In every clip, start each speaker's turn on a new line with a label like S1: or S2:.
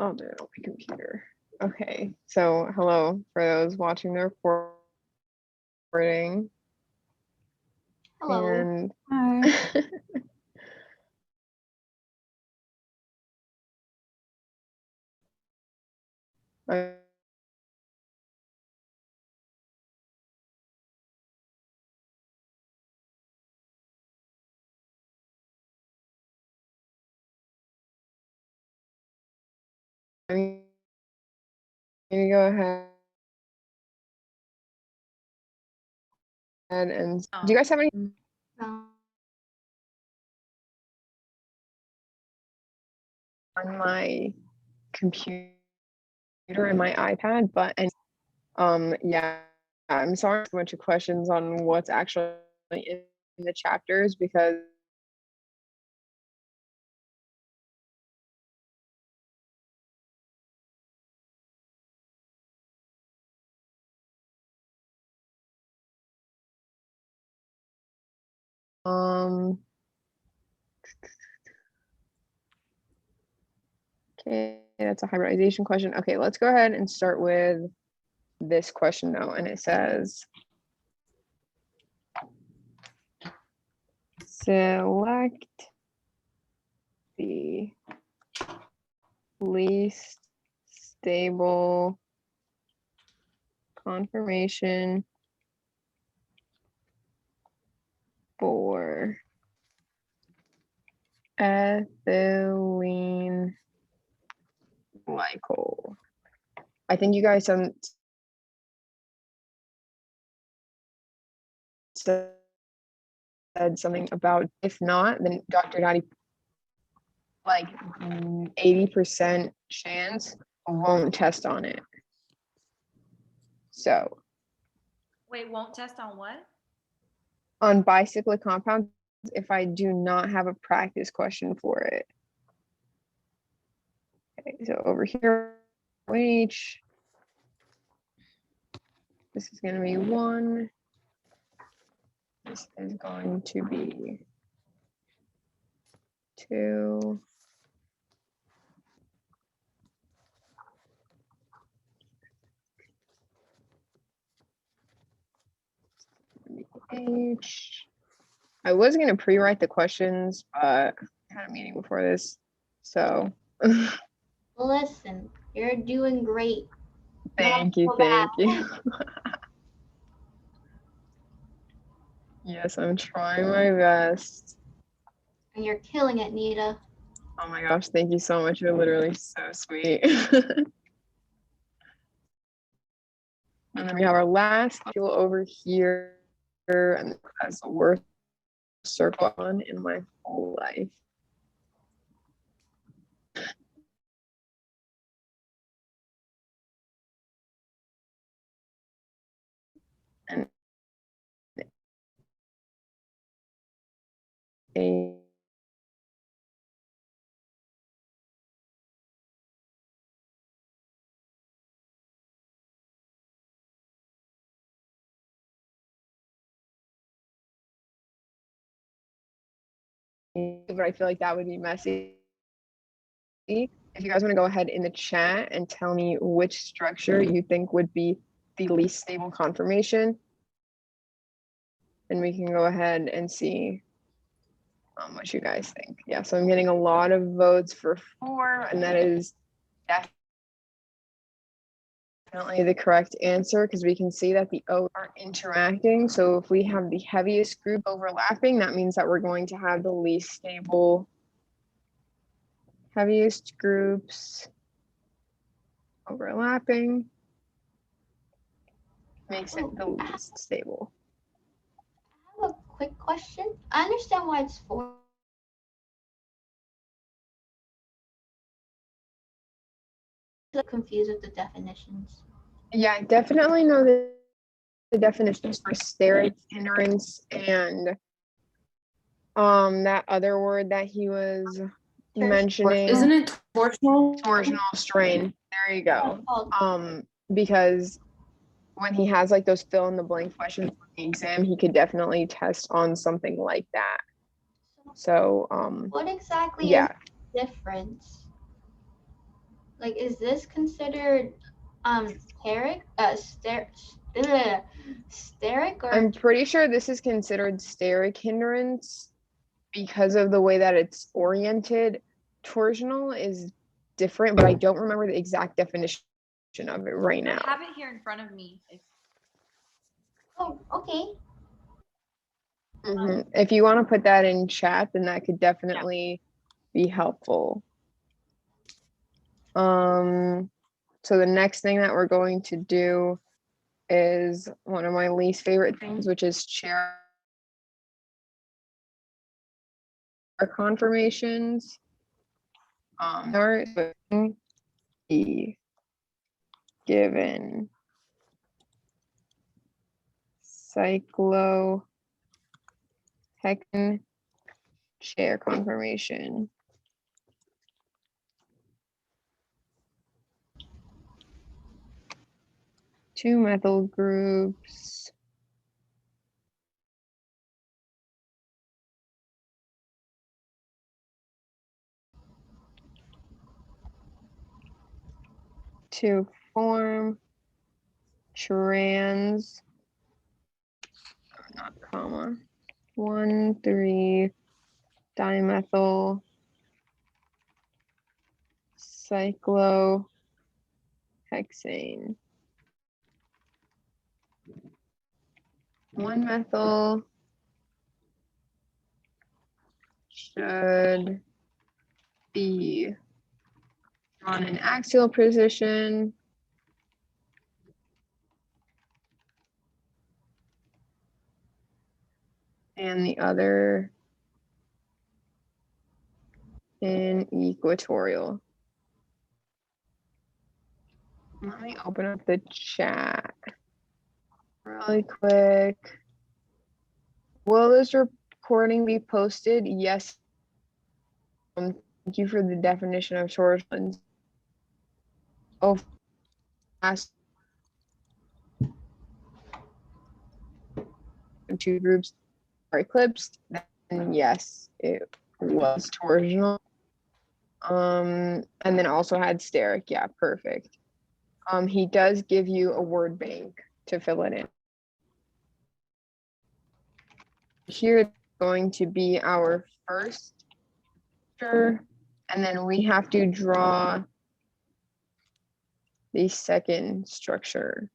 S1: I'll do it on my computer. Okay, so hello for those watching the recording.
S2: Hello.
S1: And
S3: Hi.
S1: I'm gonna go ahead and do you guys have any?
S2: No.
S1: On my computer and my iPad, but yeah, I'm sorry for a bunch of questions on what's actually in the chapters because okay, that's a hybridization question. Okay, let's go ahead and start with this question though, and it says select the least stable conformation for ethylene glycol. I think you guys said something about if not, then Dr. Dottie, like 80% chance won't test on it. So
S3: Wait, won't test on what?
S1: on bicyclic compounds if I do not have a practice question for it. Okay, so over here, OH, this is going to be 1. This is going to be 2. H. I was going to pre-write the questions, but I had a meeting before this, so.
S2: Listen, you're doing great.
S1: Thank you. Yes, I'm trying my best.
S2: And you're killing it, Nita.
S1: Oh my gosh, thank you so much. You're literally so sweet. And then we have our last molecule over here, and that's the worst circle on in my whole life. And a but I feel like that would be messy. If you guys want to go ahead in the chat and tell me which structure you think would be the least stable conformation, then we can go ahead and see what you guys think. Yeah, so I'm getting a lot of votes for 4, and that is definitely the correct answer because we can see that the O are interacting. So if we have the heaviest group overlapping, that means that we're going to have the least stable heaviest groups overlapping. Makes it the least stable.
S2: I have a quick question. I understand why it's 4. I'm confused with the definitions.
S1: Yeah, I definitely know the definitions for steric hindrance and that other word that he was mentioning.
S3: Isn't it torsional?
S1: Torsional strain. There you go. Because when he has like those fill in the blank questions for the exam, he could definitely test on something like that. So
S2: what exactly
S1: yeah.
S2: is the difference? Like, is this considered steric? Steric or
S1: I'm pretty sure this is considered steric hindrance because of the way that it's oriented. Torsional is different, but I don't remember the exact definition of it right now.
S3: I have it here in front of me.
S2: oh, okay.
S1: If you want to put that in chat, then that could definitely be helpful. So the next thing that we're going to do is one of my least favorite things, which is chair conformations. Start with the given cyclohexane chair conformation. Two methyl groups. To form trans, not comma, 1,3 dimethyl cyclohexane. 1-methyl should be on an axial position. And the other in equatorial. Let me open up the chat really quick. Will this recording be posted? Yes. Thank you for the definition of torsions. Oh, last two groups are eclipsed. Then yes, it was torsional. And then also had steric. Yeah, perfect. He does give you a word bank to fill it in. Here going to be our first structure, and then we have to draw the second structure.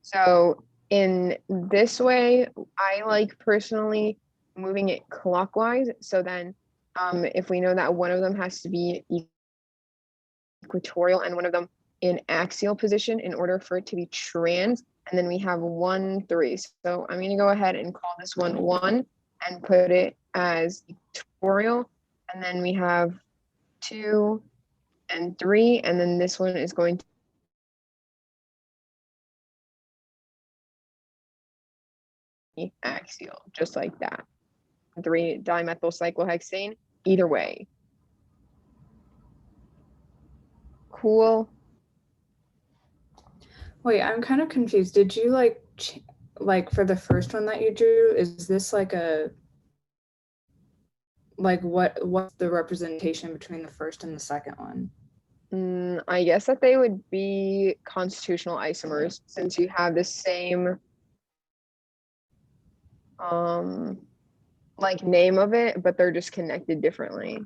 S1: So in this way, I like personally moving it clockwise. So then if we know that one of them has to be equatorial and one of them in axial position in order for it to be trans, and then we have 1, 3. So I'm going to go ahead and call this one 1 and put it as equatorial, and then we have 2 and 3, and then this one is going to be axial, just like that. 3 dimethyl cyclohexane, either way. Cool.
S4: Wait, I'm kind of confused. Did you like for the first one that you drew, is this like a, like what's the representation between the first and the second one?
S1: I guess that they would be constitutional isomers since you have the same like name of it, but they're just connected differently.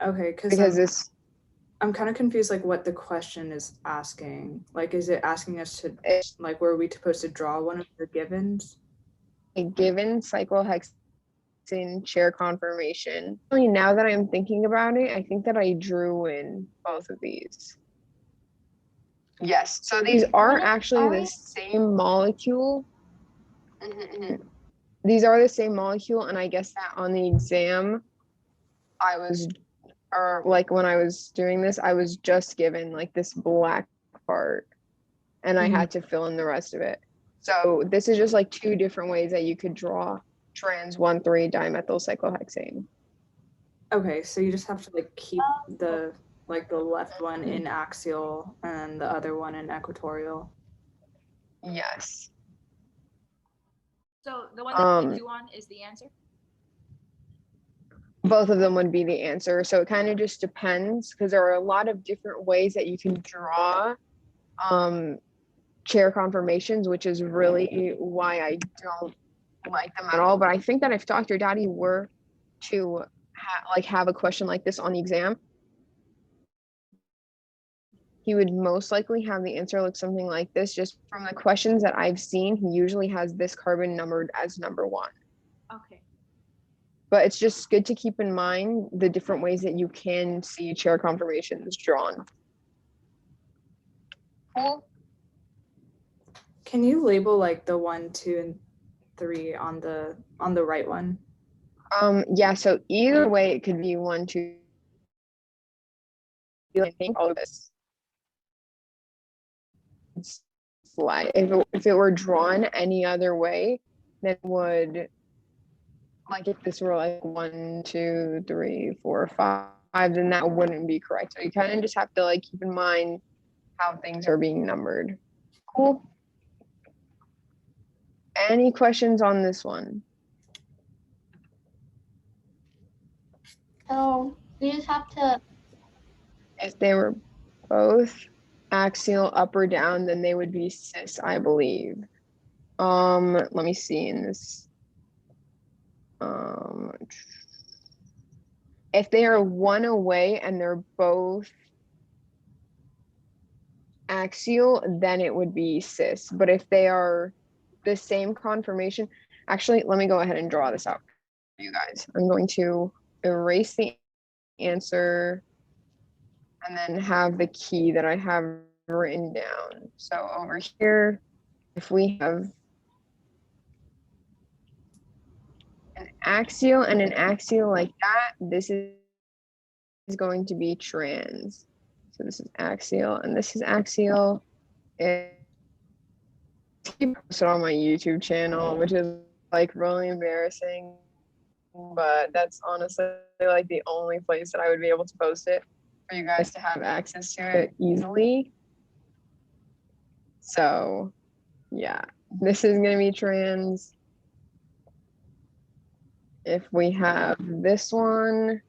S4: Okay,
S1: because this
S4: I'm kind of confused like what the question is asking. Like, is it asking us to, like, were we supposed to draw one of the givens?
S1: A given cyclohexane chair conformation. Now that I'm thinking about it, I think that I drew in both of these. Yes, so these are actually the same molecule. These are the same molecule, and I guess that on the exam, or like when I was doing this, I was just given like this black part, and I had to fill in the rest of it. So this is just like 2 different ways that you could draw trans 1,3 dimethyl cyclohexane.
S4: Okay, so you just have to like keep the left one in axial and the other one in equatorial.
S1: Yes.
S3: So the one that we do on is the answer?
S1: both of them would be the answer. So it kind of just depends, because there are a lot of different ways that you can draw chair conformations, which is really why I don't like them at all. But I think that if Dr. Daddy were to have a question like this on the exam, he would most likely have the answer look something like this. Just from the questions that I've seen, he usually has this carbon numbered as number 1.
S3: Okay.
S1: But it's just good to keep in mind the different ways that you can see chair conformations drawn. Cool.
S4: Can you label like the 1, 2, and 3 on the right one?
S1: Yeah, so either way it could be 1, 2. I think all of this slide. If it were drawn any other way, then would, like if this were like 1, 2, 3, 4, 5, then that wouldn't be correct. So you kind of just have to like keep in mind how things are being numbered. Cool. Any questions on this one?
S2: So we just have to.
S1: If they were both axial up or down, then they would be cis, I believe. Let me see in this. If they are one away and they're both axial, then it would be cis. But if they are the same conformation, actually, let me go ahead and draw this out for you guys. I'm going to erase the answer and then have the key that I have written down. So over here, if we have an axial and an axial like that, this is going to be trans. So this is axial and this is axial. It's posted on my YouTube channel, which is like really embarrassing, but that's honestly like the only place that I would be able to post it for you guys to have access to it easily. So yeah, this is gonna be trans. If we have this one,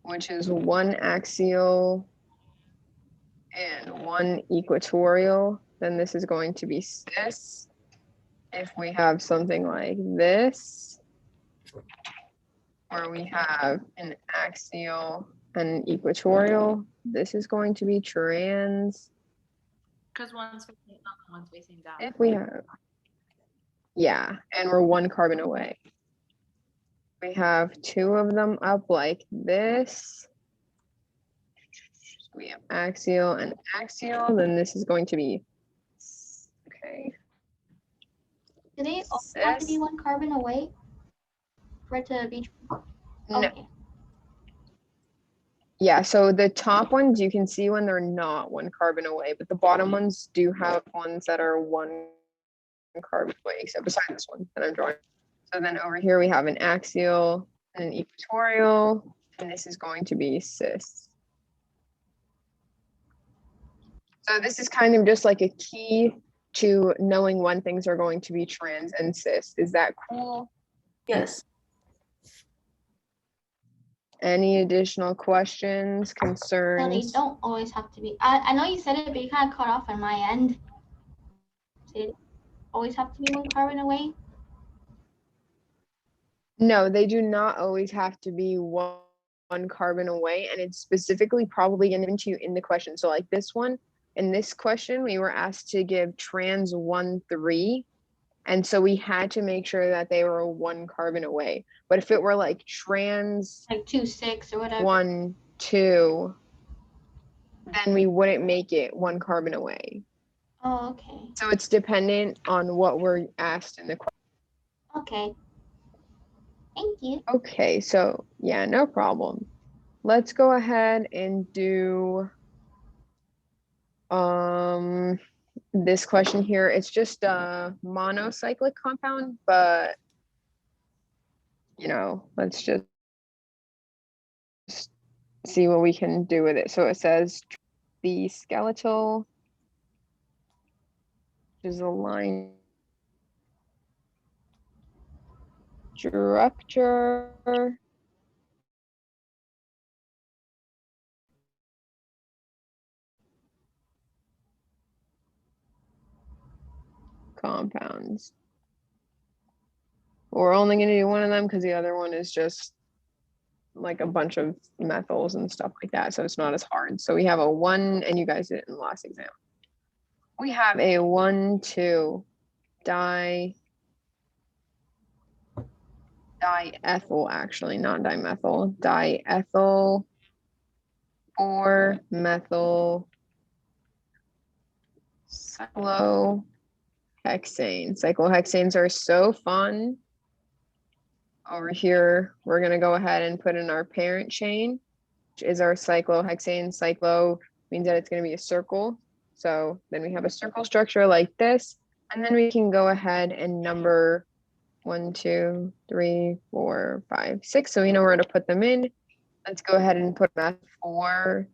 S1: which is 1 axial and 1 equatorial, then this is going to be cis. If we have something like this, where we have an axial and an equatorial, this is going to be trans.
S3: Because one's facing up and one's facing down.
S1: If we have, yeah, and we're 1 carbon away. We have 2 of them up like this. We have axial and axial, then this is going to be, okay.
S2: Do they all have to be 1 carbon away for it to be?
S1: No.
S2: Okay.
S1: Yeah, so the top ones you can see when they're not 1 carbon away, but the bottom ones do have ones that are 1 carbon away, except beside this one that I'm drawing. So then over here we have an axial and an equatorial, and this is going to be cis. So this is kind of just like a key to knowing when things are going to be trans and cis. Is that cool?
S5: Yes.
S2: No,
S1: Any additional questions,
S2: they
S1: concerns?
S2: don't always have to be. I know you said it, but you kind of cut off on my end. They always have to be 1 carbon away.
S1: No, they do not always have to be one carbon away, and it's specifically probably going to you in the question. So like this one, in this question, we were asked to give trans 1, 3, and so we had to make sure that they were 1 carbon away. But if it were like trans
S2: Like 2, 6 or whatever.
S1: 1, 2, then we wouldn't make it 1 carbon away.
S2: Oh, okay.
S1: So it's dependent on what we're asked in the question.
S2: Okay. Thank you.
S1: Okay, so yeah, no problem. Let's go ahead and do this question here. It's just a monocyclic compound, but you know, let's just see what we can do with it. So it says the skeletal, which is a line structure, compounds. We're only going to do one of them because the other one is just like a bunch of methyls and stuff like that, so it's not as hard. So we have a 1, and you guys did it in the last exam. We have a 1,2 diethyl, actually, not dimethyl, diethyl 4-methyl cyclohexane. Cyclohexanes are so fun. Over here, we're going to go ahead and put in our parent chain, which is our cyclohexane. Cyclo means that it's going to be a circle. So then we have a circle structure like this. And then we can go ahead and number 1, 2, 3, 4, 5, 6. So we know where to put them in. Let's go ahead and put meth 4.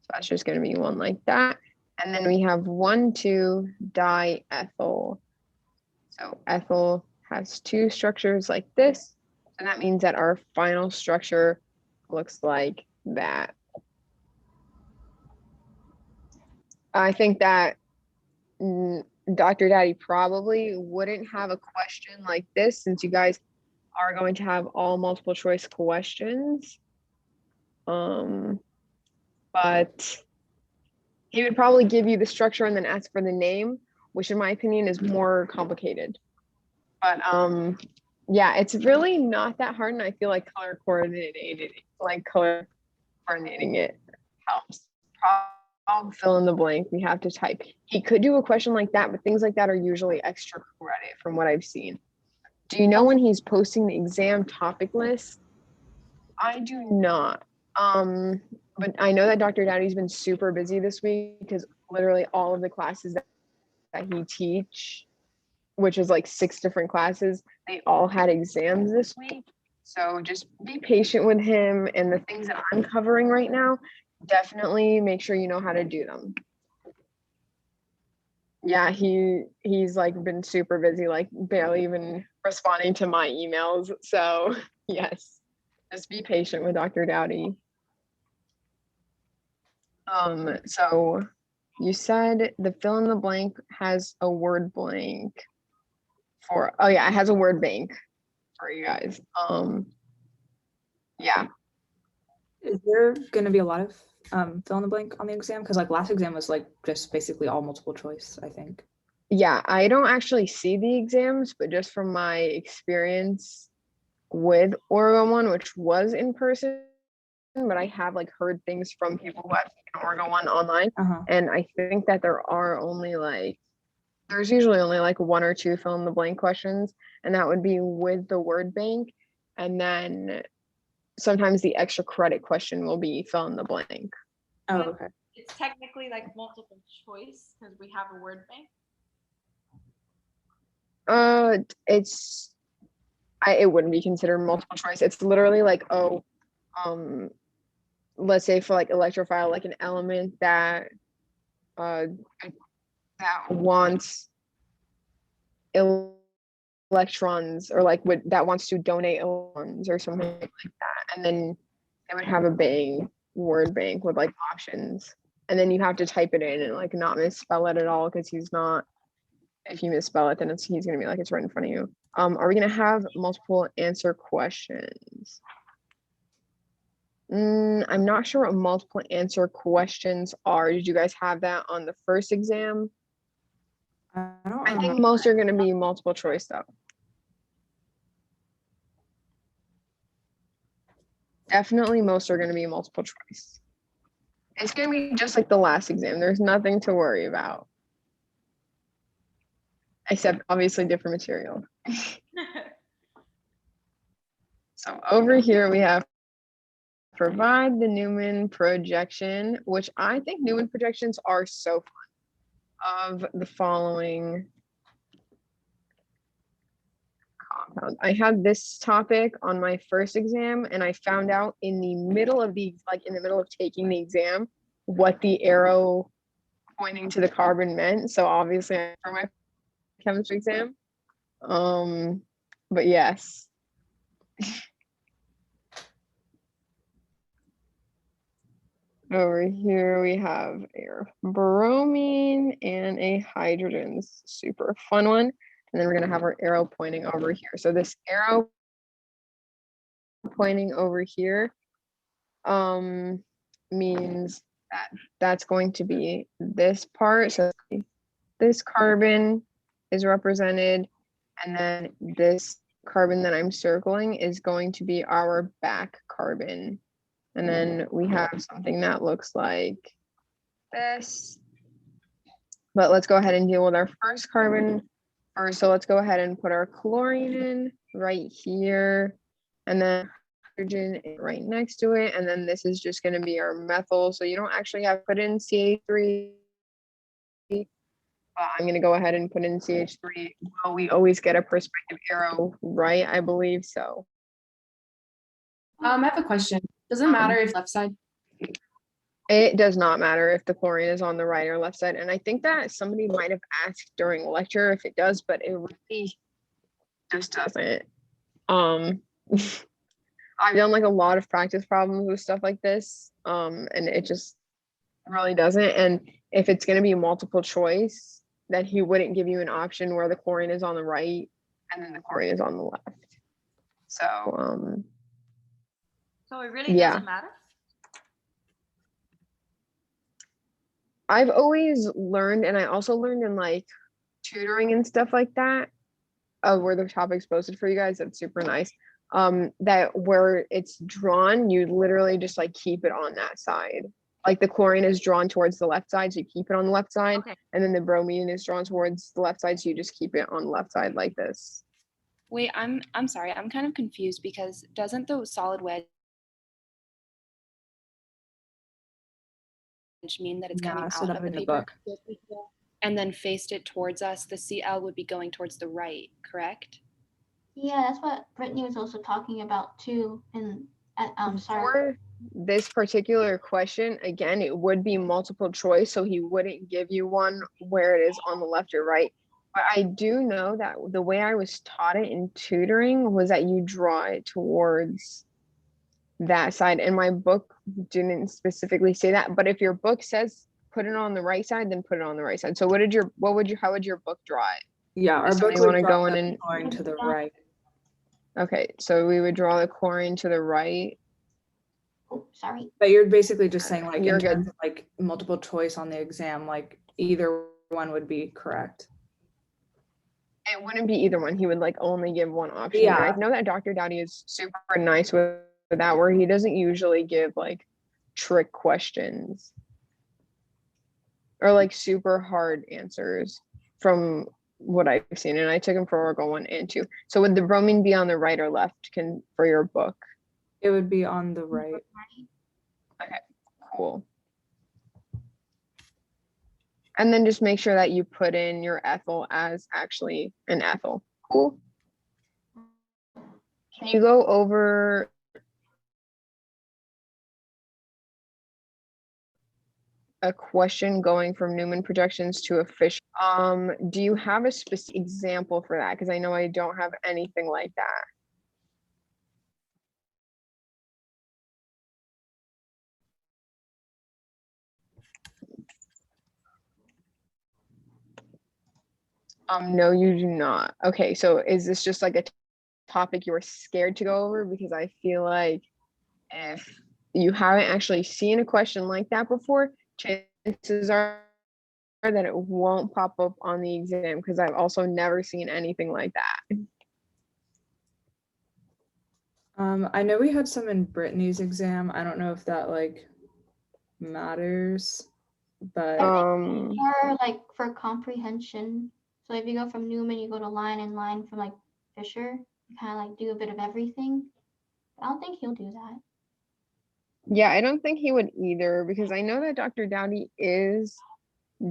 S1: So that's just going to be one like that. And then we have 1,2 diethyl. So ethyl has 2 structures like this. And that means that our final structure looks like that. I think that Dr. Daddy probably wouldn't have a question like this, since you guys are going to have all multiple choice questions. But he would probably give you the structure and then ask for the name, which in my opinion is more complicated. But yeah, it's really not that hard, and I feel like color coordinating it helps. Problem fill in the blank, we have to type. He could do a question like that, but things like that are usually extra credit from what I've seen. Do you know when he's posting the exam topic list? I do not. But I know that Dr. Daddy's been super busy this week because literally all of the classes that he teach, which is like 6 different classes, they all had exams this week. So just be patient with him, and the things that I'm covering right now, definitely make sure you know how to do them. Yeah, he's like been super busy, like barely even responding to my emails. So yes, just be patient with Dr. Dowdy. So you said the fill in the blank has a word blank for, oh yeah, it has a word bank for you guys. Yeah.
S4: Is there going to be a lot of fill in the blank on the exam? Because like last exam was like just basically all multiple choice, I think.
S1: Yeah, I don't actually see the exams, but just from my experience with Oregon 1, which was in person, but I have like heard things from people who have taken Oregon 1 online. And I think that there's usually only like 1 or 2 fill in the blank questions, and that would be with the word bank. And then sometimes the extra credit question will be fill in the blank.
S4: Oh, okay.
S3: It's technically like multiple choice because we have a word bank.
S1: It wouldn't be considered multiple choice. It's literally like, let's say for like electrophile, like an element that wants electrons, or like that wants to donate electrons or something like that, and then it would have a word bank with like options, and then you have to type it in and like not misspell it at all, because if you misspell it, then he's gonna be like, it's right in front of you. Are we gonna have multiple answer questions? I'm not sure what multiple answer questions are. Did you guys have that on the first exam? I think most are gonna be multiple choice though. Definitely most are gonna be multiple choice. It's gonna be just like the last exam. There's nothing to worry about. Except obviously different material. So over here we have provide the Newman projection, which I think Newman projections are so fun, of the following compounds. I had this topic on my first exam, and I found out in the middle of taking the exam what the arrow pointing to the carbon meant. So obviously for my chemistry exam. But yes. Over here we have a bromine and a hydrogen. This is a super fun one. And then we're going to have our arrow pointing over here. So this arrow pointing over here means that that's going to be this part. So this carbon is represented, and then this carbon that I'm circling is going to be our back carbon. And then we have something that looks like this. But let's go ahead and deal with our first carbon first. So let's go ahead and put our chlorine in right here, and then hydrogen right next to it. And then this is just going to be our methyl. So you don't actually have to put in CH3. I'm going to go ahead and put in CH3. Well, we always get a perspective arrow, right? I believe so.
S5: I have a question. Does it matter if left side?
S1: It does not matter if the chlorine is on the right or left side. And I think that somebody might have asked during lecture if it does, but it really just doesn't. I've done like a lot of practice problems with stuff like this, and it just really doesn't. And if it's going to be multiple choice, that he wouldn't give you an option where the chlorine is on the right and then the chlorine is on the left. So
S3: So it really
S1: yeah.
S3: doesn't matter?
S1: I've always learned, and I also learned in like tutoring and stuff like that, where the topic's posted for you guys. That's super nice. That where it's drawn, you literally just like keep it on that side. Like the chlorine is drawn towards the left side, so you keep it on the left side.
S3: Okay.
S1: And then the bromine is drawn towards the left side, so you just keep it on the left side like this.
S6: Wait, I'm sorry. I'm kind of confused because doesn't the solid wedge mean that it's coming
S4: so
S6: out
S4: that
S6: of
S4: would
S6: the
S4: be the
S6: paper and then faced it towards us? The CL would be going towards the right, correct?
S2: Yeah, that's what Brittany was also talking about too. And sorry.
S1: For this particular question, again, it would be multiple choice, so he wouldn't give you one where it is on the left or right. But I do know that the way I was taught it in tutoring was that you draw it towards that side. And my book didn't specifically say that, but if your book says put it on the right side, then put it on the right side. So how would your book draw it?
S4: Yeah, our
S1: Does
S4: book
S1: somebody
S4: would
S1: wanna
S4: draw
S1: go in
S4: the
S1: and-
S4: chlorine to the right.
S1: Okay, so we would draw the chlorine to the right.
S2: Oh, sorry.
S4: But you're basically just saying like
S1: You're
S4: in terms
S1: good.
S4: of like multiple choice on the exam, like either one would be correct.
S1: It wouldn't be either one. He would like only give one option.
S4: Yeah.
S1: And I know that Dr. Dowdy is super nice with that, where he doesn't usually give like trick questions or like super hard answers from what I've seen. And I took him for Oracle 1 and 2. So would the bromine be on the right or left for your book?
S4: It would be on the right.
S1: Okay, cool. And then just make sure that you put in your ethyl as actually an ethyl. Cool. Can you go over a question going from Newman projections to a fish? Do you have a specific example for that? Because I know I don't have anything like that. No, you do not. Okay, so is this just like a topic you were scared to go over? Because I feel like if you haven't actually seen a question like that before, chances are that it won't pop up on the exam, because I've also never seen anything like that.
S4: I know we had some in Brittany's exam. I don't know if that like matters, but
S2: More like for comprehension. So if you go from Newman, you go to line and line from like Fisher. You kind of like do a bit of everything. I don't think he'll do that.
S1: Yeah, I don't think he would either, because I know that Dr. Dowdy is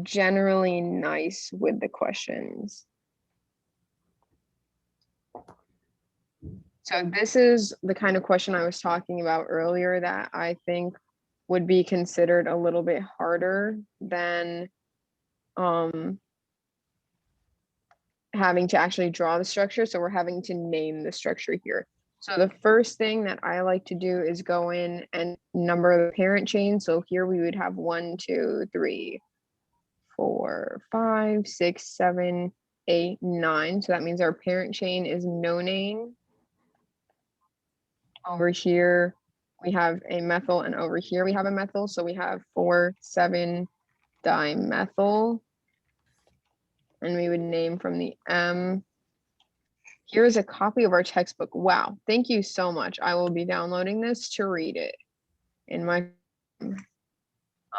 S1: generally nice with the questions. So this is the kind of question I was talking about earlier that I think would be considered a little bit harder than having to actually draw the structure. So we're having to name the structure here. So the first thing that I like to do is go in and number the parent chain. So here we would have 1, 2, 3, 4, 5, 6, 7, 8, 9. So that means our parent chain is nonane. Over here we have a methyl, and over here we have a methyl. So we have 4,7-dimethyl. And we would name from the M. Here's a copy of our textbook. Wow, thank you so much. I will be downloading this to read it in my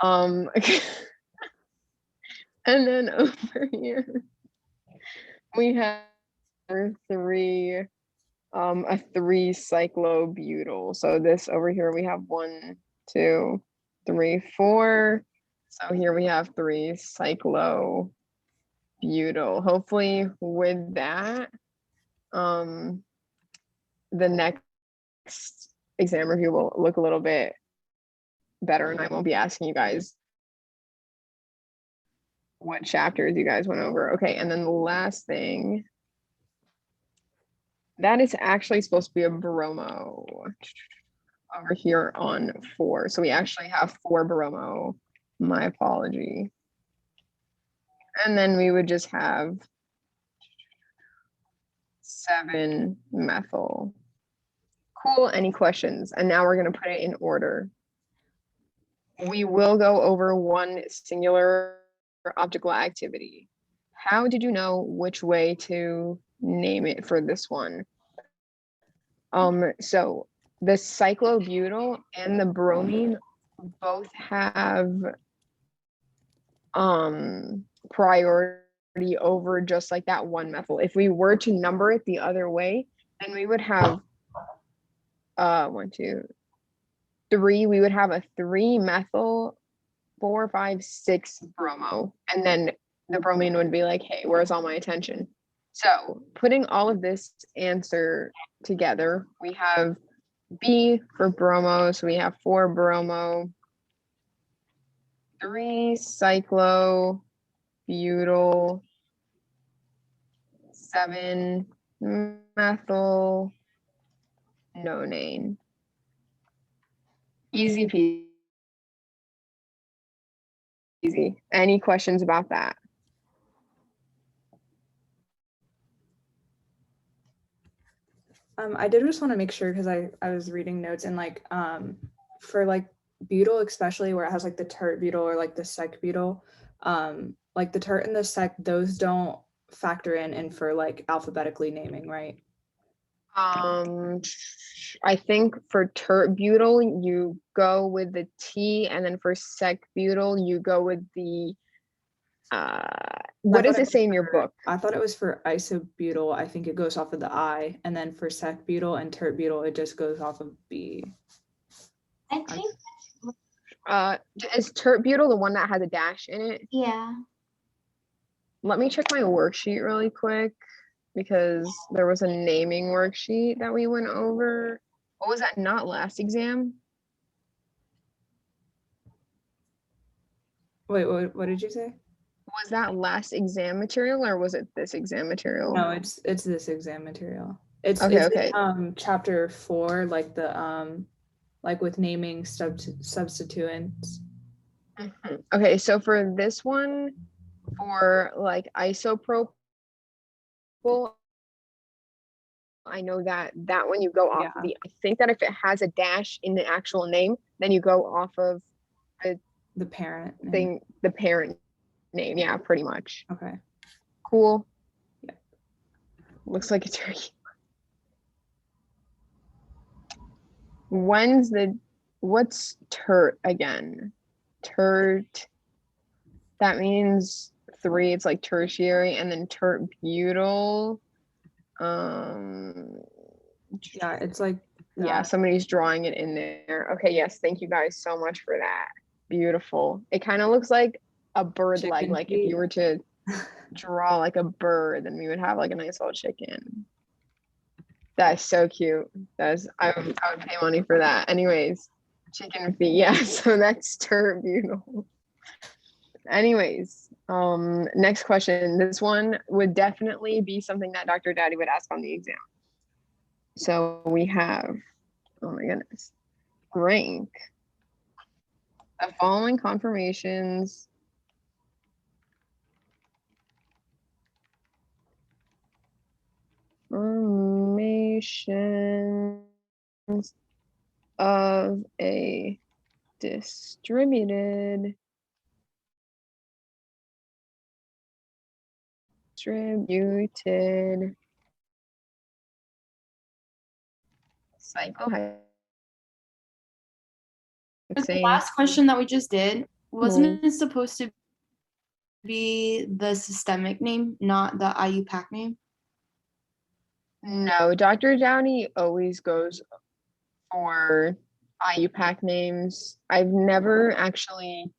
S1: and then over here we have a 3-cyclobutyl. So this over here we have 1, 2, 3, 4. So here we have 3-cyclobutyl. Hopefully with that, the next exam review will look a little bit better, and I won't be asking you guys what chapters you guys went over. Okay, and then the last thing, that is actually supposed to be a bromo over here on 4. So we actually have 4 bromo. My apology. And then we would just have 7 methyl. Cool, any questions? And now we're gonna put it in order. We will go over one singular optical activity. How did you know which way to name it for this one? So the cyclobutyl and the bromine both have priority over just like that one methyl. If we were to number it the other way, then we would have 1, 2, 3. We would have a 3-methyl, 4, 5, 6 bromo, and then the bromine would be like, hey, where's all my attention? So putting all of this answer together, we have B for bromo, so we have 4 bromo, 3-cyclobutyl, 7-methyl nonane. Easy peasy. Any questions about that?
S4: I did just want to make sure, because I was reading notes, and like for like butyl, especially where it has like the tert butyl or like the sec butyl, like the tert and the sec, those don't factor in for like alphabetically naming, right?
S1: I think for tert butyl you go with the T, and then for sec butyl you go with the what does it say in your book?
S4: I thought it was for isobutyl. I think it goes off of the I, and then for sec butyl and tert butyl it just goes off of B.
S2: I think,
S1: Is tert butyl the one that has a dash in it?
S2: yeah.
S1: Let me check my worksheet really quick, because there was a naming worksheet that we went over. What was that, not last exam?
S4: Wait, what did you say?
S1: Was that last exam material, or was it this exam material?
S4: No, it's this exam material. It's
S1: Okay.
S4: in, chapter 4, like the like with naming substituents.
S1: Okay, so for this one, for like isopropyl, I know that one you go off of the, I think that if it has a dash in the actual name, then you go off of
S4: the parent
S1: thing, the parent name. Yeah, pretty much.
S4: Okay.
S1: Cool.
S4: Yeah.
S1: Looks like a turkey. What's tert again? Tert, that means 3, it's like tertiary, and then tert butyl.
S4: Yeah, it's like that.
S1: Yeah, somebody's drawing it in there. Okay, yes, thank you guys so much for that. Beautiful. It kind of looks like a bird
S4: Chicken
S1: leg. Like
S4: feet.
S1: if you were to draw like a bird, then we would have like a nice little chicken. That's so cute. I would pay money for that. Anyways, chicken feet. Yeah, so that's tert butyl. Anyways, next question. This one would definitely be something that Dr. Daddy would ask on the exam. So we have, oh my goodness, rank the following conformations of a distributed cyclohexane.
S5: But the last question that we just did, wasn't it supposed to be the systemic name, not the IUPAC name?
S1: No, Dr. Downey always goes for IUPAC names. I've never actually,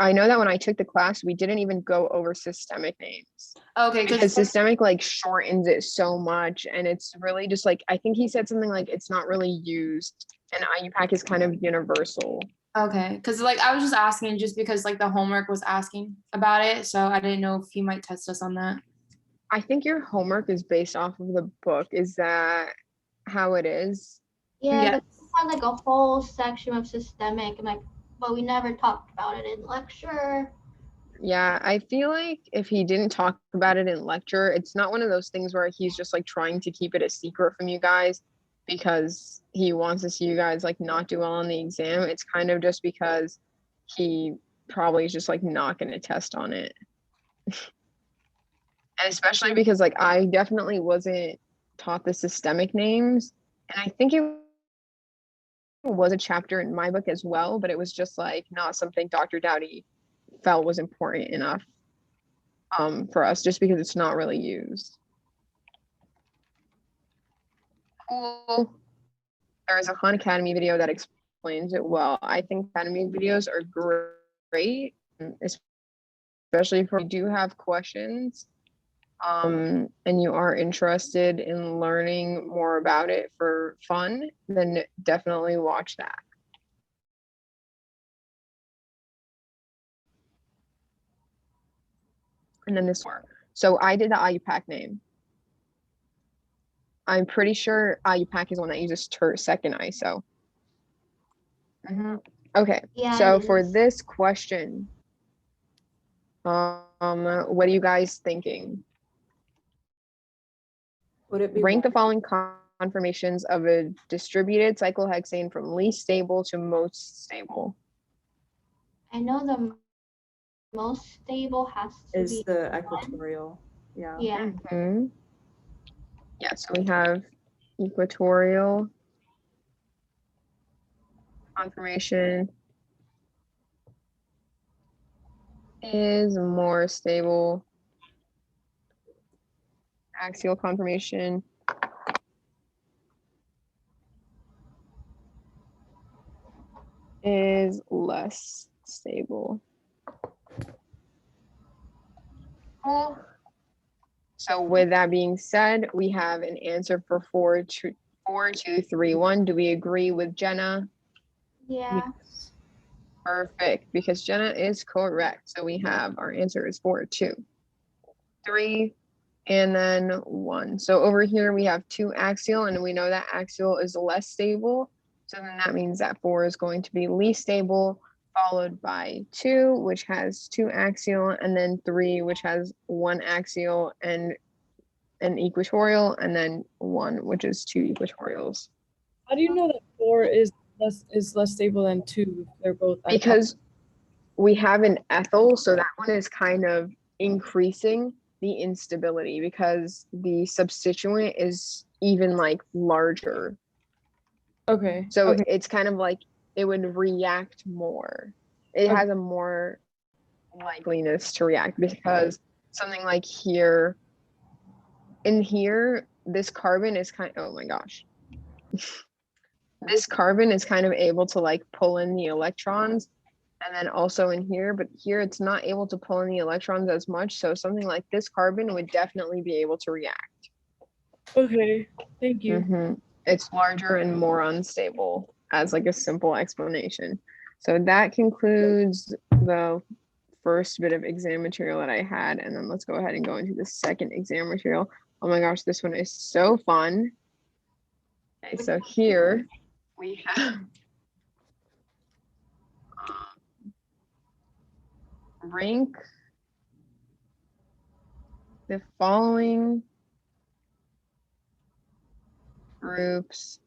S1: I know that when I took the class, we didn't even go over systemic names.
S5: Okay,
S1: Because systemic like shortens it so much, and it's really just like, I think he said something like it's not really used, and IUPAC is kind of universal.
S5: okay, because like I was just asking just because like the homework was asking about it, so I didn't know if he might test us on that.
S1: I think your homework is based off of the book. Is that how it is?
S2: Yeah,
S5: Yes.
S2: but we had like a whole section of systemic, and like, but we never talked about it in lecture.
S1: Yeah, I feel like if he didn't talk about it in lecture, it's not one of those things where he's just like trying to keep it a secret from you guys because he wants to see you guys like not do well on the exam. It's kind of just because he probably is just like not going to test on it. And especially because like I definitely wasn't taught the systemic names, and I think it was a chapter in my book as well, but it was just like not something Dr. Dowdy felt was important enough for us, just because it's not really used. Cool. There's a Khan Academy video that explains it well. I think Academy videos are great, especially if you do have questions and you are interested in learning more about it for fun, then definitely watch that. And then this one. So I did the IUPAC name. I'm pretty sure IUPAC is one that uses second ISO. Okay,
S2: Yeah,
S1: so
S2: it
S1: for
S2: is.
S1: this question, what are you guys thinking?
S4: Would it be
S1: Rank the
S4: one?
S1: following conformations of a distributed cyclohexane from least stable to most stable.
S2: I know the most stable has to
S4: Is
S2: be
S4: the
S2: 1.
S4: equatorial? Yeah.
S2: Yeah.
S1: Mm-hmm. Yeah, so we have equatorial conformation is more stable. Axial conformation is less stable. Cool. So with that being said, we have an answer for 4231. Do we agree with Jenna?
S2: Yeah.
S4: Yes.
S1: Perfect, because Jenna is correct. So we have our answer is 4, 2, 3, and then 1. So over here we have 2 axial, and we know that axial is less stable. So then that means that 4 is going to be least stable, followed by 2, which has 2 axial, and then 3, which has 1 axial and an equatorial, and then 1, which is 2 equatorials.
S7: How do you know that 4 is less stable than 2? They're both at
S1: Because we have an ethyl, so that one is kind of increasing the instability because the substituent is even like larger.
S7: Okay.
S1: So
S7: okay.
S1: it's kind of like it would react more. It has a more likeliness to react because something like here, in here, this carbon is oh my gosh. This carbon is kind of able to like pull in the electrons, and then also in here, but here it's not able to pull in the electrons as much. So something like this carbon would definitely be able to react.
S7: Okay. Thank you.
S1: It's larger and more unstable as like a simple explanation. So that concludes the first bit of exam material that I had. And then let's go ahead and go into the second exam material. Oh my gosh, this one is so fun. Okay, so here we have rank the following groups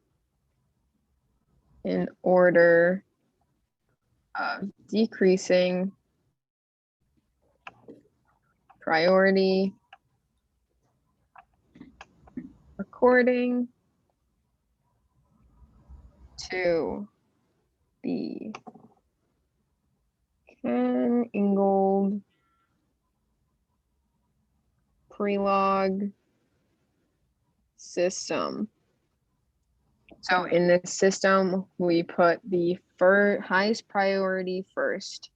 S1: in order of decreasing priority according to the Ingold Prelog system. So in this system, we put the highest priority first.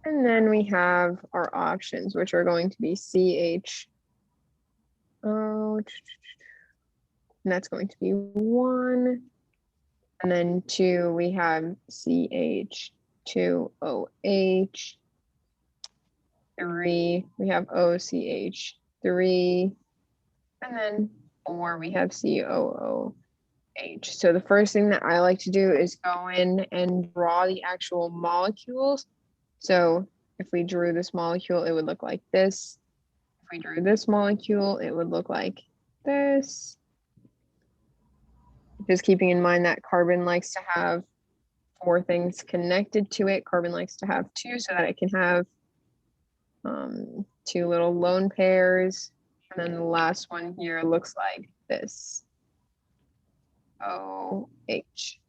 S1: And then we have our options, which are going to be CH. Oh, and that's going to be 1. And then 2, we have CH2OH. 3, we have OCH3. And then 4, we have COOH. So the first thing that I like to do is go in and draw the actual molecules. So if we drew this molecule, it would look like this. If we drew this molecule, it would look like this. Just keeping in mind that carbon likes to have 4 things connected to it. Carbon likes to have 2 so that it can have 2 little lone pairs. And then the last one here looks like this. OH.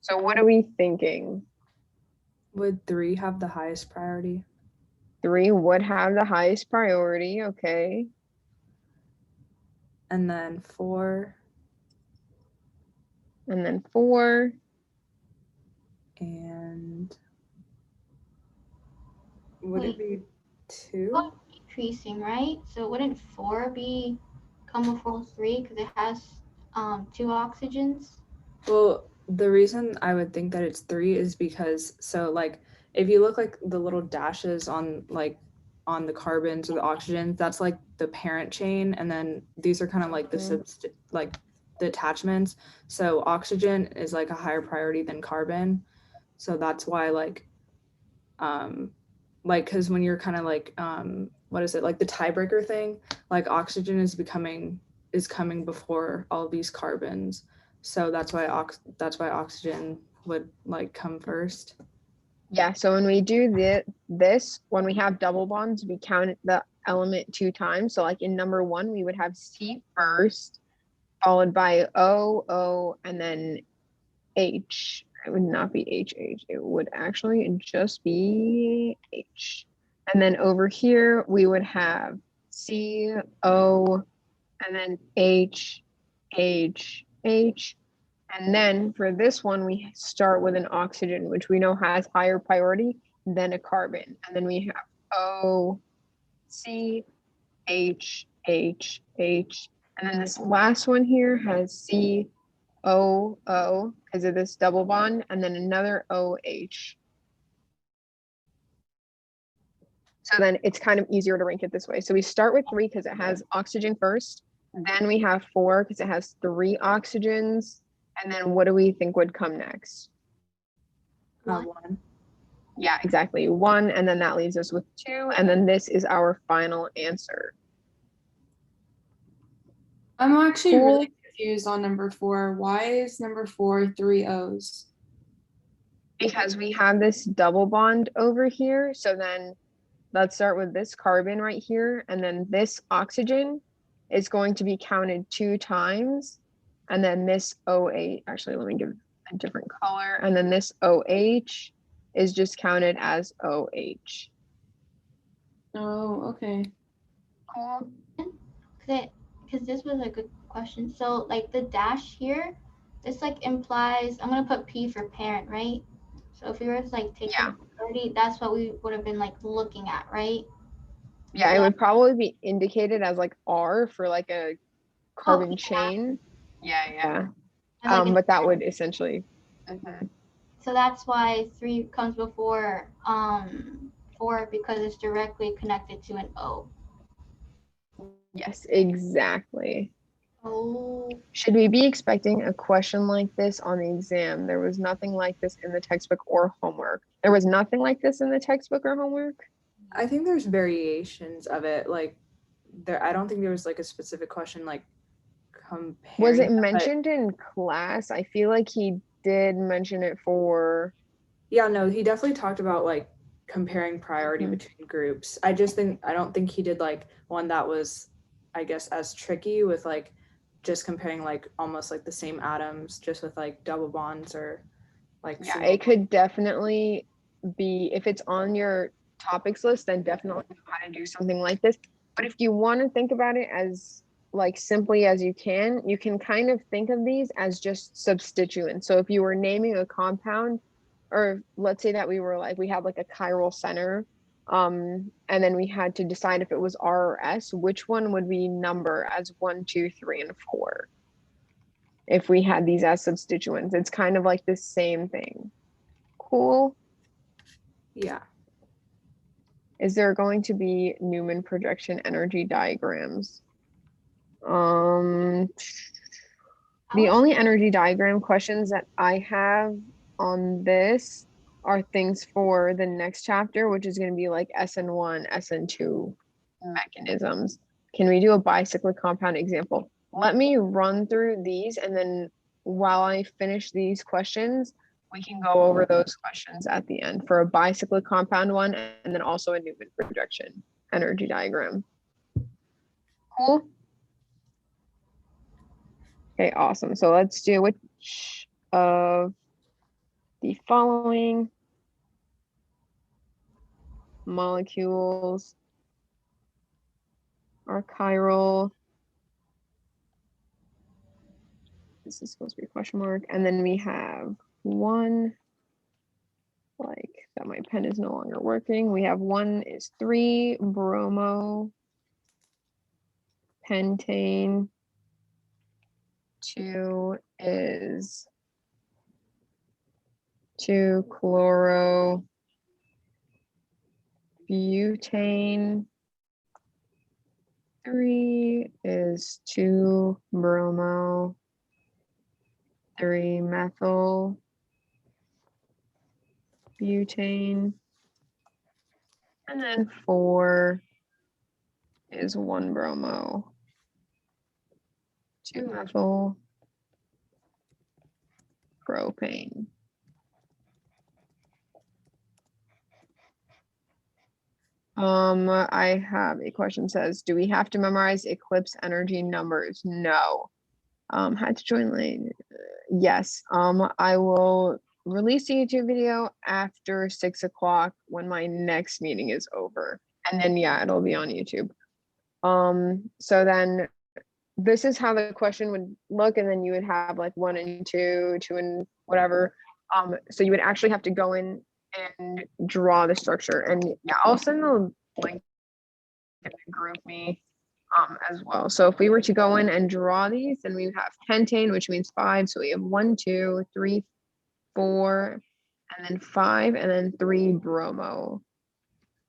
S1: So what are we thinking?
S4: Would 3 have the highest priority?
S1: 3 would have the highest priority, okay.
S4: And then 4.
S1: And then 4.
S4: And would
S2: Wait.
S4: it be 2?
S2: Oh, decreasing, right? So wouldn't 4 come before 3 because it has 2 oxygens?
S4: Well, the reason I would think that it's 3 is because, so like, if you look like the little dashes on the carbons or the oxygens, that's like the parent chain, and then these are kind of like the the attachments. So oxygen is like a higher priority than carbon. So that's why because when you're kind of what is it, like the tiebreaker thing, like oxygen is coming before all these carbons. So that's why oxygen would come first.
S1: Yeah, so when we do this, when we have double bonds, we count the element 2 times. So like in number 1, we would have C first, followed by O, and then H. It would not be HH. It would actually just be H. And then over here, we would have C, O, and then H, H, H. And then for this one, we start with an oxygen, which we know has higher priority than a carbon. And then we have O, C, H, H, H. And then this last one here has C, O, O, because of this double bond, and then another OH. So then it's kind of easier to rank it this way. So we start with 3 because it has oxygen first. Then we have 4 because it has 3 oxygens. And then what do we think would come next?
S4: 1.
S1: Yeah, exactly. 1. And then that leaves us with 2. And then this is our final answer.
S5: I'm actually
S1: Cool.
S5: really confused on number 4. Why is number 4 3 O's?
S1: Because we have this double bond over here. So then let's start with this carbon right here. And then this oxygen is going to be counted 2 times. And then this OH, actually, let me give a different color. And then this OH is just counted as OH.
S5: Oh, okay.
S1: Cool.
S2: Because this was a good question. So like the dash here, this implies, I'm gonna put P for parent, right? So if we were to take
S1: Yeah.
S2: 30, that's what we would have been looking at, right?
S1: Yeah, it would probably be indicated as R for a carbon
S2: yeah.
S1: chain. Yeah.
S2: And,
S1: But that would essentially.
S2: so that's why 3 comes before 4 because it's directly connected to an O.
S1: Yes, exactly.
S2: Oh.
S1: Should we be expecting a question like this on the exam? There was nothing like this in the textbook or homework. There was nothing like this in the textbook or homework?
S4: I think there's variations of it. Like there, I don't think there was like a specific question like comparing.
S1: Was it
S4: them, but-
S1: mentioned in class? I feel like he did mention it for.
S4: Yeah, no, he definitely talked about like comparing priority
S1: Mhm.
S4: between groups. I don't think he did like one that was, I guess, as tricky with like just comparing like almost like the same atoms just with like double bonds or like
S1: Yeah,
S4: single
S1: it could definitely be, if it's on your topics list, then definitely know how to do something like this. But if you want to think about it as like simply as you can kind of think of these as just substituents. So if you were naming a compound, or let's say that we had like a chiral center, and then we had to decide if it was R or S, which one would we number as 1, 2, 3, and 4? If we had these as substituents, it's kind of like the same thing. Cool.
S4: Yeah.
S1: Is there going to be Newman projection energy diagrams? The only energy diagram questions that I have on this are things for the next chapter, which is going to be like Sn1, Sn2 mechanisms. Can we do a bicyclic compound example? Let me run through these, and then while I finish these questions, we can go over those questions at the end for a bicyclic compound one, and then also a Newman projection energy diagram. Cool. Okay, awesome. So let's do which of the following molecules are chiral. This is supposed to be a question mark. And then we have one, like that my pen is no longer working. We have one is 3-bromo pentane. 2 is 2-chloro-butane. 3 is 2-bromo 3-methyl butane. And then 4 is 1-bromo 2-methyl propane. I have a question says, do we have to memorize Eclipse energy numbers? No. Had to join late. Yes. I will release a YouTube video after 6 o'clock when my next meeting is over. And then yeah, it'll be on YouTube. So then this is how the question would look, and then you would have like 1 and 2, 2 and whatever. So you would actually have to go in and draw the structure. And yeah, I'll send the link in the group me as well. So if we were to go in and draw these, then we would have pentane, which means 5. So we have 1, 2, 3, 4, and then 5, and then 3-bromo.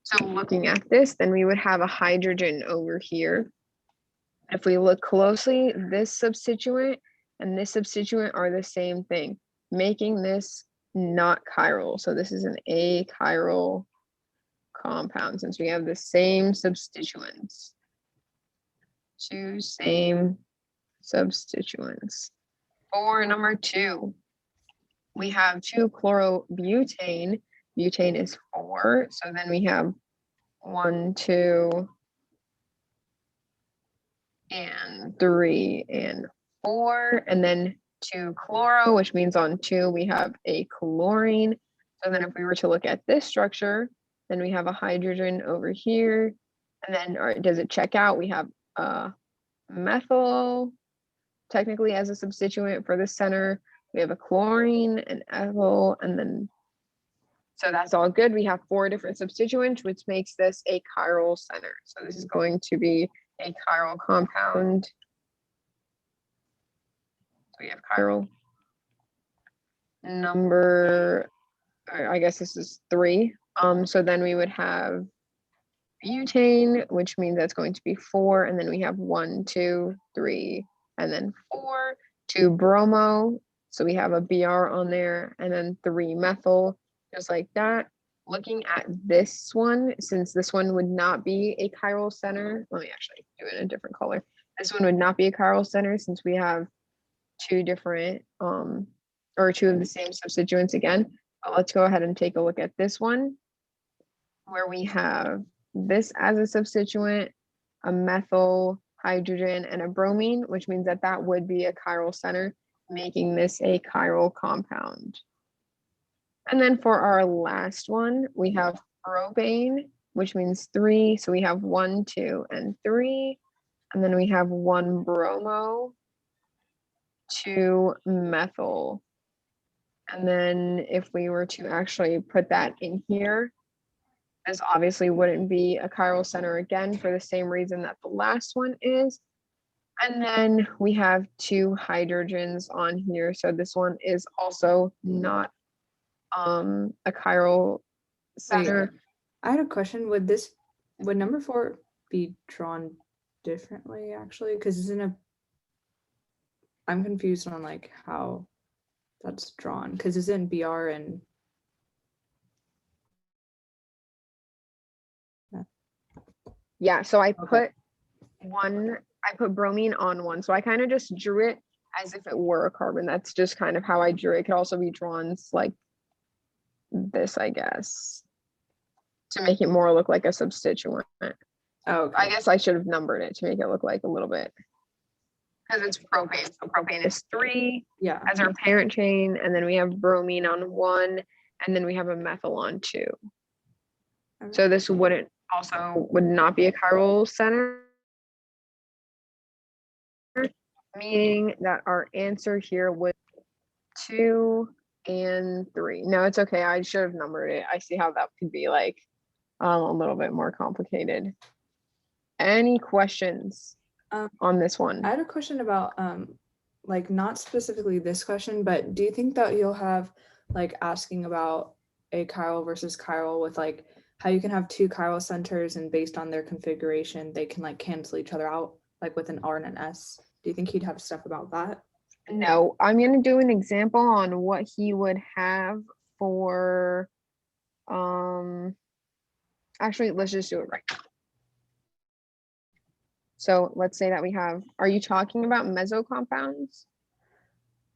S1: So looking at this, then we would have a hydrogen over here. If we look closely, this substituent and this substituent are the same thing, making this not chiral. So this is an achiral compound since we have the same substituents. 2 same substituents. For number 2, we have 2-chlorobutane. Butane is 4. So then we have 1, 2, and 3 and 4, and then 2-chloro, which means on 2 we have a chlorine. So then if we were to look at this structure, then we have a hydrogen over here, and then does it check out? We have methyl technically as a substituent for the center. We have a chlorine, an ethyl, and then so that's all good. We have 4 different substituents, which makes this a chiral center. So this is going to be a chiral compound. So we have chiral. Number, I guess this is 3. So then we would have butane, which means that's going to be 4, and then we have 1, 2, 3, and then 4. 2 bromo, so we have a Br on there, and then 3 methyl, just like that. Looking at this one, since this one would not be a chiral center, let me actually do it in a different color. This one would not be a chiral center since we have 2 different, or 2 of the same substituents again. But let's go ahead and take a look at this one, where we have this as a substituent, a methyl, hydrogen, and a bromine, which means that that would be a chiral center, making this a chiral compound. And then for our last one, we have propane, which means 3. So we have 1, 2, and 3. And then we have 1 bromo, 2 methyl. And then if we were to actually put that in here, this obviously wouldn't be a chiral center again for the same reason that the last one is. And then we have 2 hydrogens on here. So this one is also not a chiral center.
S4: I had a question. Would number 4 be drawn differently actually? Because I'm confused on like how that's drawn. Because isn't Br and
S1: Yeah, so I put bromine on one. So I kind of just drew it as if it were a carbon. That's just kind of how I drew it. It could also be drawn like this, I guess, to make it more look like a substituent.
S4: oh, okay.
S1: I guess I should have numbered it to make it look like a little bit, because it's propane. So propane is 3
S4: Yeah.
S1: as our parent chain, and then we have bromine on 1, and then we have a methyl on 2.
S4: Okay.
S1: So this would not be a chiral center, meaning that our answer here would 2 and 3. No, it's okay. I should have numbered it. I see how that could be like a little bit more complicated. Any questions on this one?
S4: I had a question about like not specifically this question, but do you think that you'll have like asking about a chiral versus chiral with like how you can have 2 chiral centers and based on their configuration they can like cancel each other out, like with an R and an S? Do you think he'd have stuff about that?
S1: No, I'm going to do an example on what he would have for, actually, let's just do it right now. So let's say that we have, are you talking about meso compounds?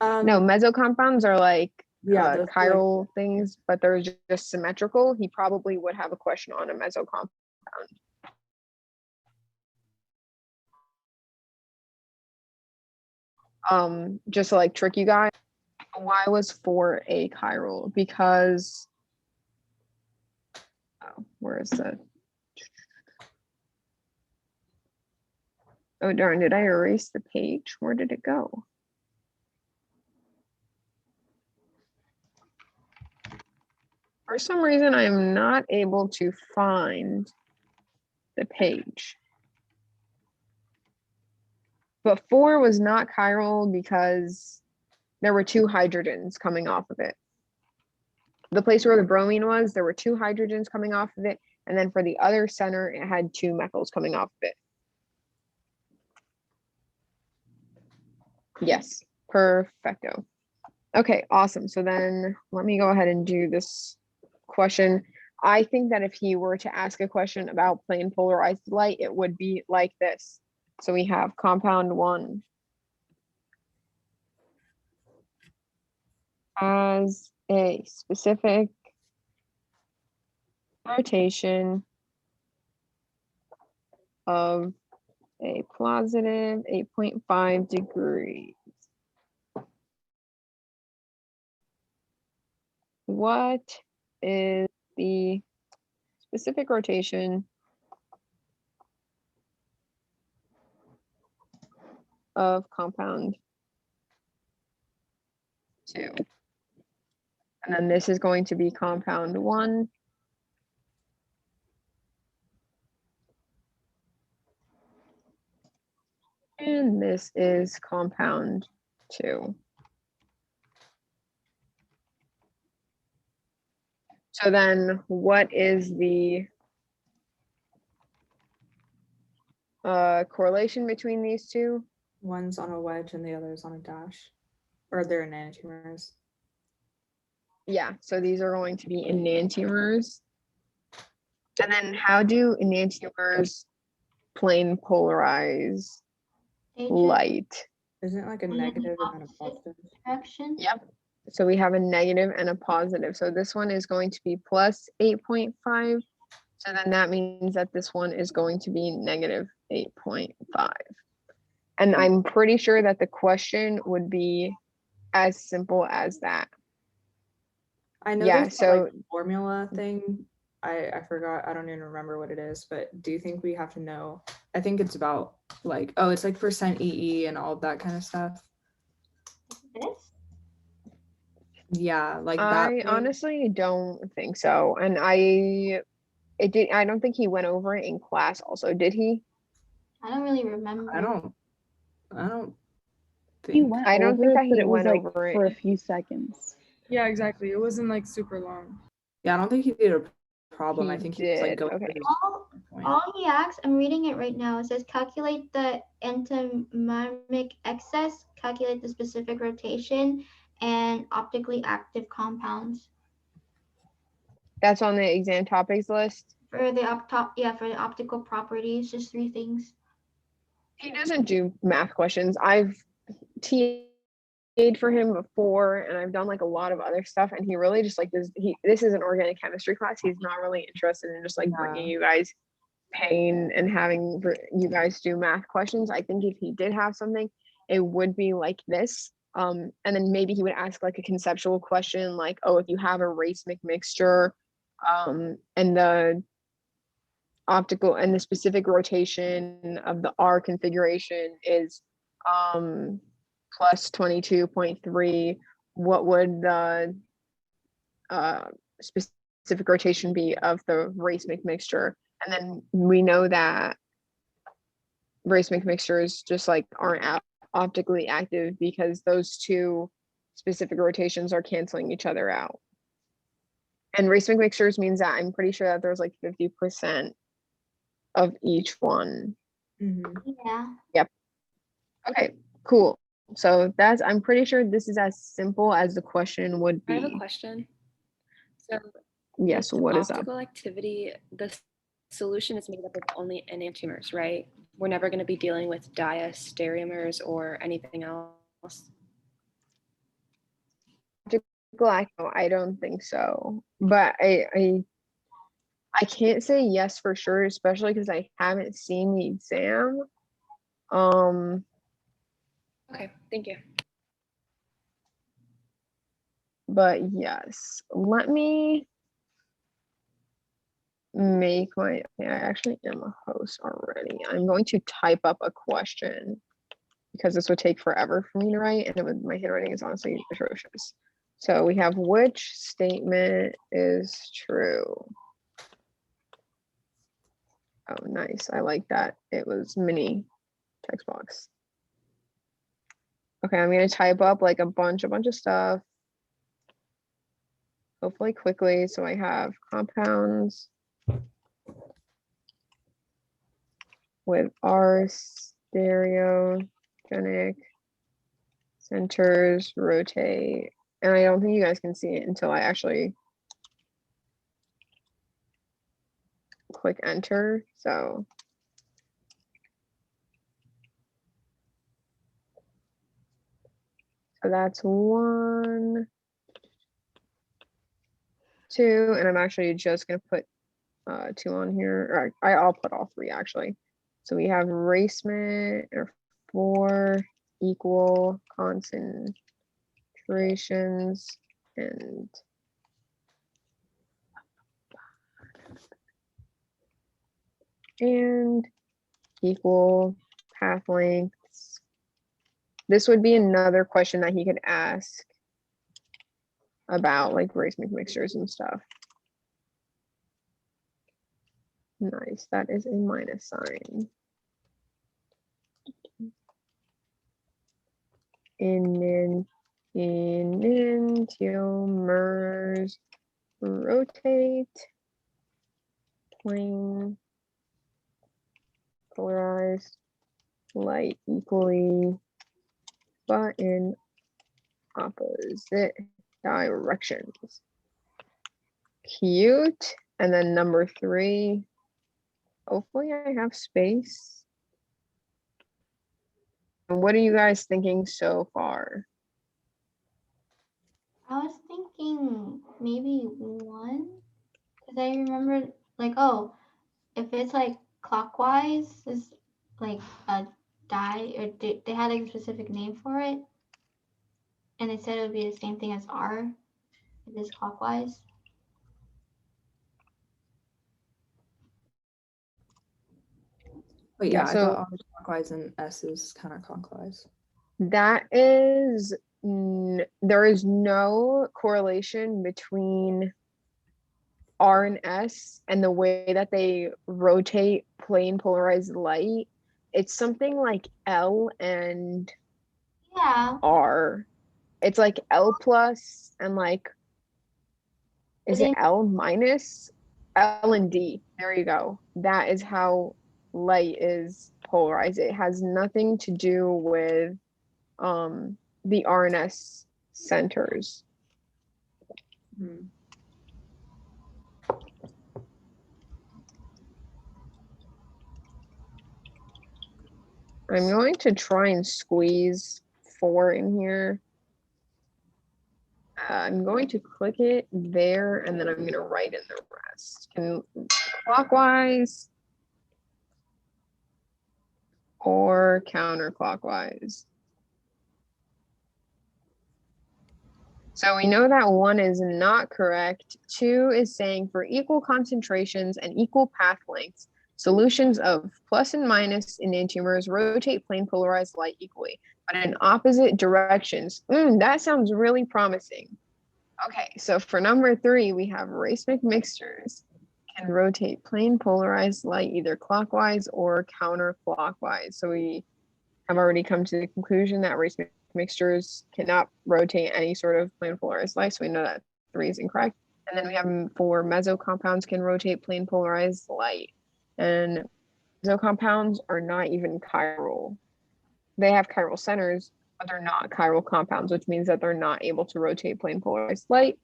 S1: No, meso compounds are like
S4: yeah, those,
S1: chiral things, but they're just symmetrical. He probably would have a question on a meso compound. Just to like trick you guys, why was 4 a chiral? Because, where is that? Oh darn, did I erase the page? Where did it go? For some reason, I am not able to find the page. But 4 was not chiral because there were 2 hydrogens coming off of it. The place where the bromine was, there were 2 hydrogens coming off of it. And then for the other center, it had 2 methyls coming off of it. Yes, perfecto. Okay, awesome. So then let me go ahead and do this question. I think that if he were to ask a question about plain polarized light, it would be like this. So we have compound 1 has a specific rotation of a positive 8.5 degrees. What is the specific rotation of compound 2? And then this is going to be compound 1. And this is compound 2. So then what is the correlation between these two?
S4: One's on a wedge and the other's on a dash. Or they're enantiomers.
S1: Yeah, so these are going to be enantiomers. And then how do enantiomers plane polarize
S2: They just
S1: light?
S4: Isn't it like a
S2: And then the
S4: negative and then a
S2: opposite.
S4: positive?
S2: direction.
S1: Yep. So we have a negative and a positive. So this one is going to be plus 8.5. So then that means that this one is going to be negative 8.5. And I'm pretty sure that the question would be as simple as that.
S4: I know
S1: Yeah,
S4: there's that, like,
S1: so
S4: formula thing. I forgot. I don't even remember what it is, but do you think we have to know? I think it's about like, oh, it's like percent EE and all of that kind of stuff.
S2: This.
S4: Yeah, like that.
S1: I
S4: thing.
S1: honestly don't think so. And I don't think he went over it in class also, did he?
S2: I don't really remember.
S4: I don't
S7: He
S4: think.
S7: went
S1: I don't
S7: over
S1: think
S7: it,
S1: that
S7: but
S1: he
S7: it was
S1: went
S7: like
S1: over
S7: for a
S1: it.
S7: few seconds. Yeah, exactly. It wasn't like super long.
S4: Yeah, I don't think he did a problem. I
S1: He
S4: think he was like
S1: did,
S4: going
S1: okay.
S4: through point.
S2: All he asks, I'm reading it right now. It says calculate the enantiomic excess, calculate the specific rotation, and optically active compounds.
S1: That's on the exam topics list.
S2: For the for the optical properties, just 3 things.
S1: He doesn't do math questions. I've TA'd for him before, and I've done like a lot of other stuff, and he really just like this is an organic chemistry class. He's not really interested in just like bringing you guys pain and having you guys do math questions. I think if he did have something, it would be like this. And then maybe he would ask like a conceptual question like, oh, if you have a racemic mixture, and the optical and the specific rotation of the R configuration is plus 22.3, what would the specific rotation be of the racemic mixture? And then we know that racemic mixtures just like aren't optically active because those two specific rotations are canceling each other out. And racemic mixtures means that I'm pretty sure that there's like 50% of each one.
S2: Yeah.
S1: Yep. Okay, cool. So I'm pretty sure this is as simple as the question would
S6: I have a
S1: be.
S6: question. So
S1: Yes,
S6: with
S1: what is up?
S6: optical activity, the solution is made up of only enantiomers, right? We're never going to be dealing with diastereomers or anything else.
S1: I don't think so, but I can't say yes for sure, especially because I haven't seen the exam.
S6: Okay, thank you.
S1: But yes, let me make I actually am a host already. I'm going to type up a question because this would take forever for me to write, and my handwriting is honestly atrocious. So we have which statement is true? Oh, nice. I like that. It was mini text box. Okay, I'm gonna type up like a bunch of stuff. Hopefully quickly. So I have compounds with R stereogenic centers rotate. And I don't think you guys can see it until I actually click enter. So that's 1, 2, and I'm actually just gonna put 2 on here. Or I'll put all 3 actually. So we have racement or 4 equal concentrations and equal path lengths. This would be another question that he could ask about like racemic mixtures and stuff. Nice, that is a minus sign. Enantiomers rotate plane polarized light equally, but in opposite directions. Cute. And then number 3, hopefully I have space. What are you guys thinking so far?
S2: I was thinking maybe 1, because I remember like, oh, if it's like clockwise, is like a die, or they had like a specific name for it, and they said it would be the same thing as R if it's clockwise.
S4: But
S1: Yeah,
S4: yeah, I
S1: so-
S4: thought R is clockwise and S is counterclockwise.
S1: That is, there is no correlation between R and S and the way that they rotate plane polarized light. It's something like L and
S2: Yeah.
S1: R. It's like L plus and like, is
S2: But
S1: it L minus? L and D. There you go. That is how light is polarized. It has nothing to do with the R and S centers.
S4: Hmm.
S1: I'm going to try and squeeze 4 in here. I'm going to click it there, and then I'm going to write in the rest. Can clockwise or counterclockwise. So we know that 1 is not correct. 2 is saying for equal concentrations and equal path lengths, solutions of plus and minus enantiomers rotate plane polarized light equally, but in opposite directions. That sounds really promising. Okay, so for number 3, we have racemic mixtures can rotate plane polarized light either clockwise or counterclockwise. So we have already come to the conclusion that racemic mixtures cannot rotate any sort of plane polarized light. So we know that 3 is incorrect. And then we have 4, meso compounds can rotate plane polarized light. And meso compounds are not even chiral. They have chiral centers, but they're not chiral compounds, which means that they're not able to rotate plane polarized light,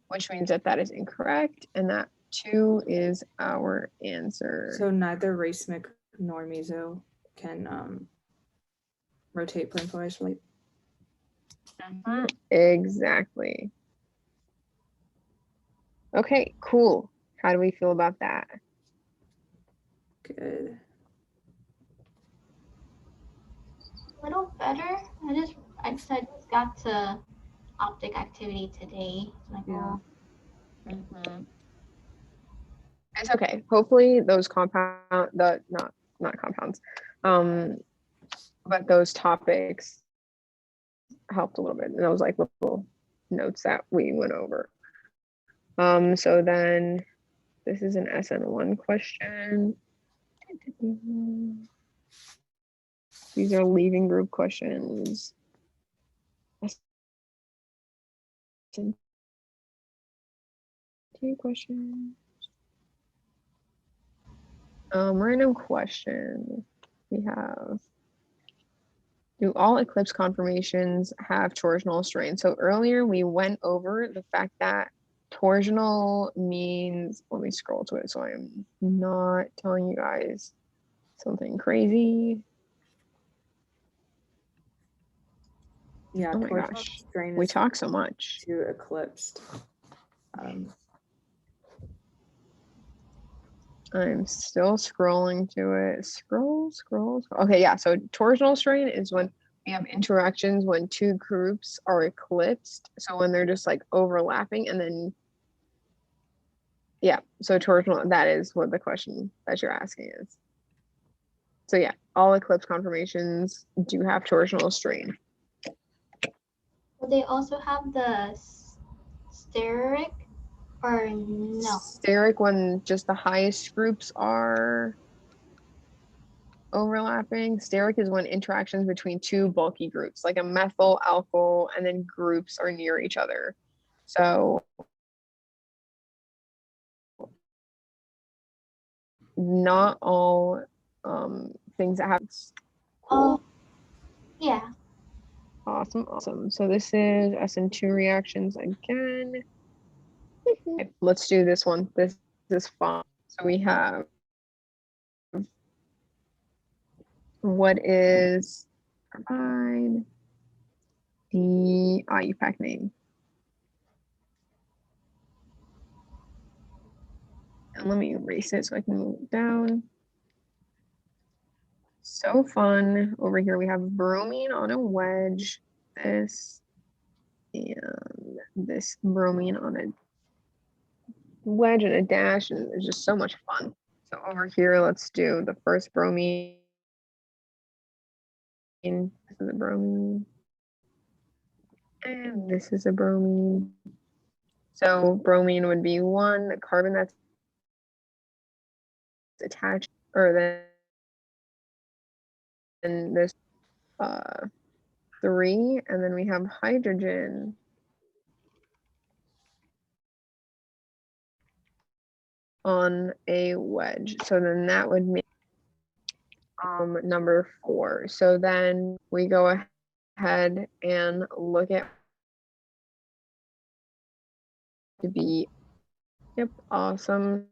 S1: which means that that is incorrect. And that 2 is our answer.
S4: So neither racemic nor meso can rotate plane polarized light.
S1: Exactly. Okay, cool. How do we feel about that?
S4: Good.
S2: A little better. I just got to optic activity today. Like,
S4: Yeah.
S1: It's okay. Hopefully those not compounds, but those topics helped a little bit. And those like little notes that we went over. So then this is an SN1 question. These are leaving group questions. SN2 questions. Random question. We have, do all eclipse conformations have torsional strain? So earlier we went over the fact that torsional means, let me scroll to it so I'm not telling you guys something crazy.
S4: Yeah.
S1: Oh my
S4: torsional
S1: gosh,
S4: strain
S1: we
S4: is
S1: talk so much.
S4: to eclipsed.
S1: I'm still scrolling to it. Scroll. Okay, yeah. So torsional strain is when we have interactions when 2 groups are eclipsed. So when they're just like overlapping and then, yeah. So torsional, that is what the question that you're asking is. So yeah, all eclipse conformations do have torsional strain.
S2: but they also have the steric, or no?
S1: Steric when just the highest groups are overlapping. Steric is when interactions between 2 bulky groups, like a methyl alkyl, and then groups are near each other. So not all things that have.
S2: Oh, yeah.
S1: Awesome. So this is Sn2 reactions again. Okay, let's do this one. This is fun. So we have what is provide the IUPAC name. And let me erase it so I can move it down. So fun. Over here we have bromine on a wedge. This and this bromine on a wedge and a dash, and it's just so much fun. So over here, let's do the first bromine. This is a bromine. And this is a bromine. So bromine would be 1, the carbon that's attached, or then there's 3, and then we have hydrogen. On a wedge. So then that would make number 4. So then we go ahead and look at to be, yep, awesome.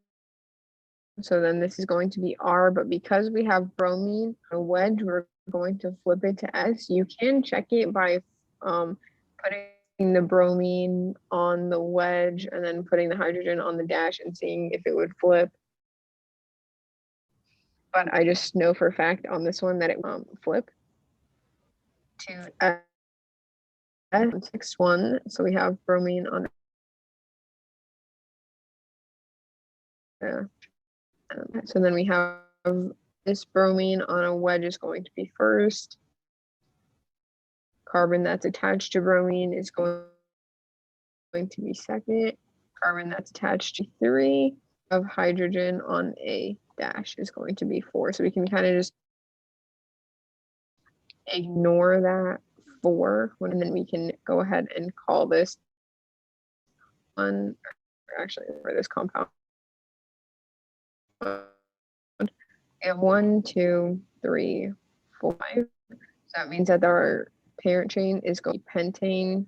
S1: So then this is going to be R, but because we have bromine, a wedge, we're going to flip it to S. You can check it by putting the bromine on the wedge and then putting the hydrogen on the dash and seeing if it would flip. But I just know for a fact on this one that it won't flip to S. Next one, so we have bromine on. So then we have this bromine on a wedge is going to be first. Carbon that's attached to bromine is going to be second. Carbon that's attached to 3 of hydrogen on a dash is going to be 4. So we can kind of just ignore that 4, and then we can go ahead and call this one, actually for this compound. And 1, 2, 3, 4, 5. So that means that our parent chain is going to be pentane.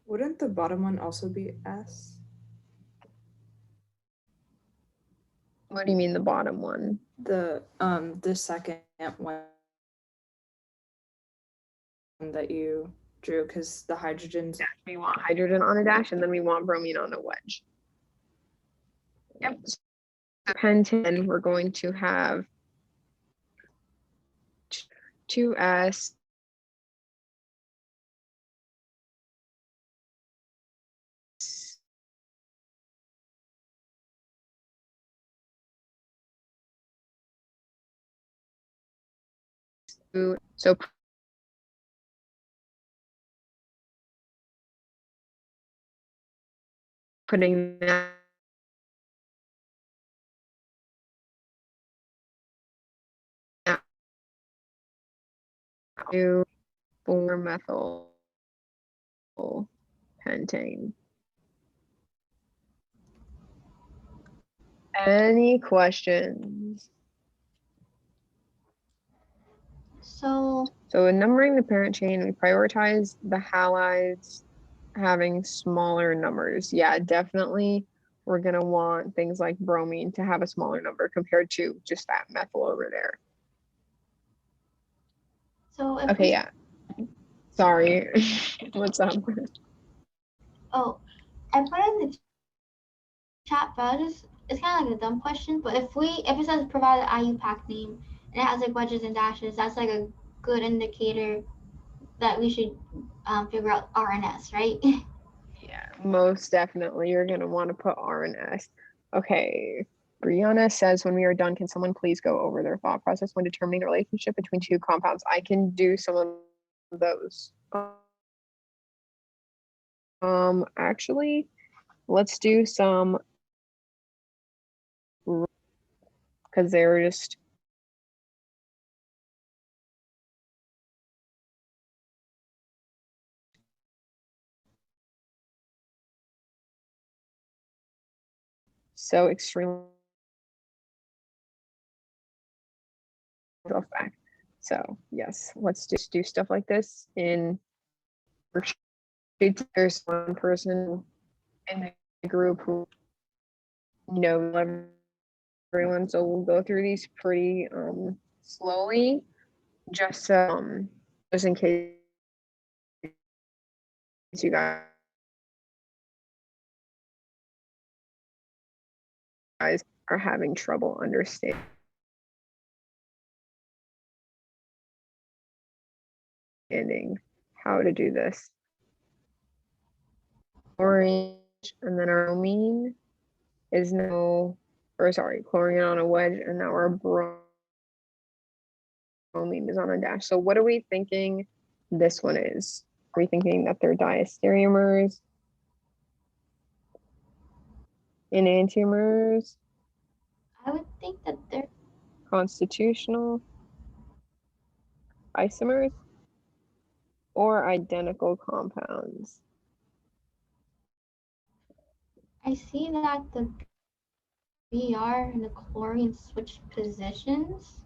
S4: Wouldn't the bottom one also be S?
S1: What do you mean the bottom one?
S4: The second one that you drew, because the hydrogens.
S1: Yeah, we want hydrogen on a dash, and then we want bromine on a wedge. Yep. So pentane, we're going to have 2S. So putting that to 4-methyl pentane. Any questions?
S2: So
S1: in numbering the parent chain, we prioritize the halides having smaller numbers. Yeah, definitely. We're going to want things like bromine to have a smaller number compared to just that methyl over there.
S2: so if
S1: Okay, yeah. Sorry. What's up?
S2: Oh, I put in the chat, but it's kind of like a dumb question. But if it says provide an IUPAC name and it has like wedges and dashes, that's like a good indicator that we should figure out RNS, right?
S1: Yeah, most definitely. You're going to want to put R and S. Okay. Brianna says, when we are done, can someone please go over their thought process when determining the relationship between 2 compounds? I can do some of those. Actually, let's do some, because they're just so extremely myself back. So yes, let's just do stuff like this in worksheets. There's one person in the group who everyone, so we'll go through these pretty slowly, just in case you guys are having trouble understanding how to do this. Orange, and then our bromine is now, or sorry, chlorine on a wedge, and now our bromine is on a dash. So what are we thinking this one is? Are we thinking that they're diastereomers, enantiomers,
S2: I would think that they're
S1: constitutional, isomers, or identical compounds?
S2: I see that the Br and the chlorine switch positions.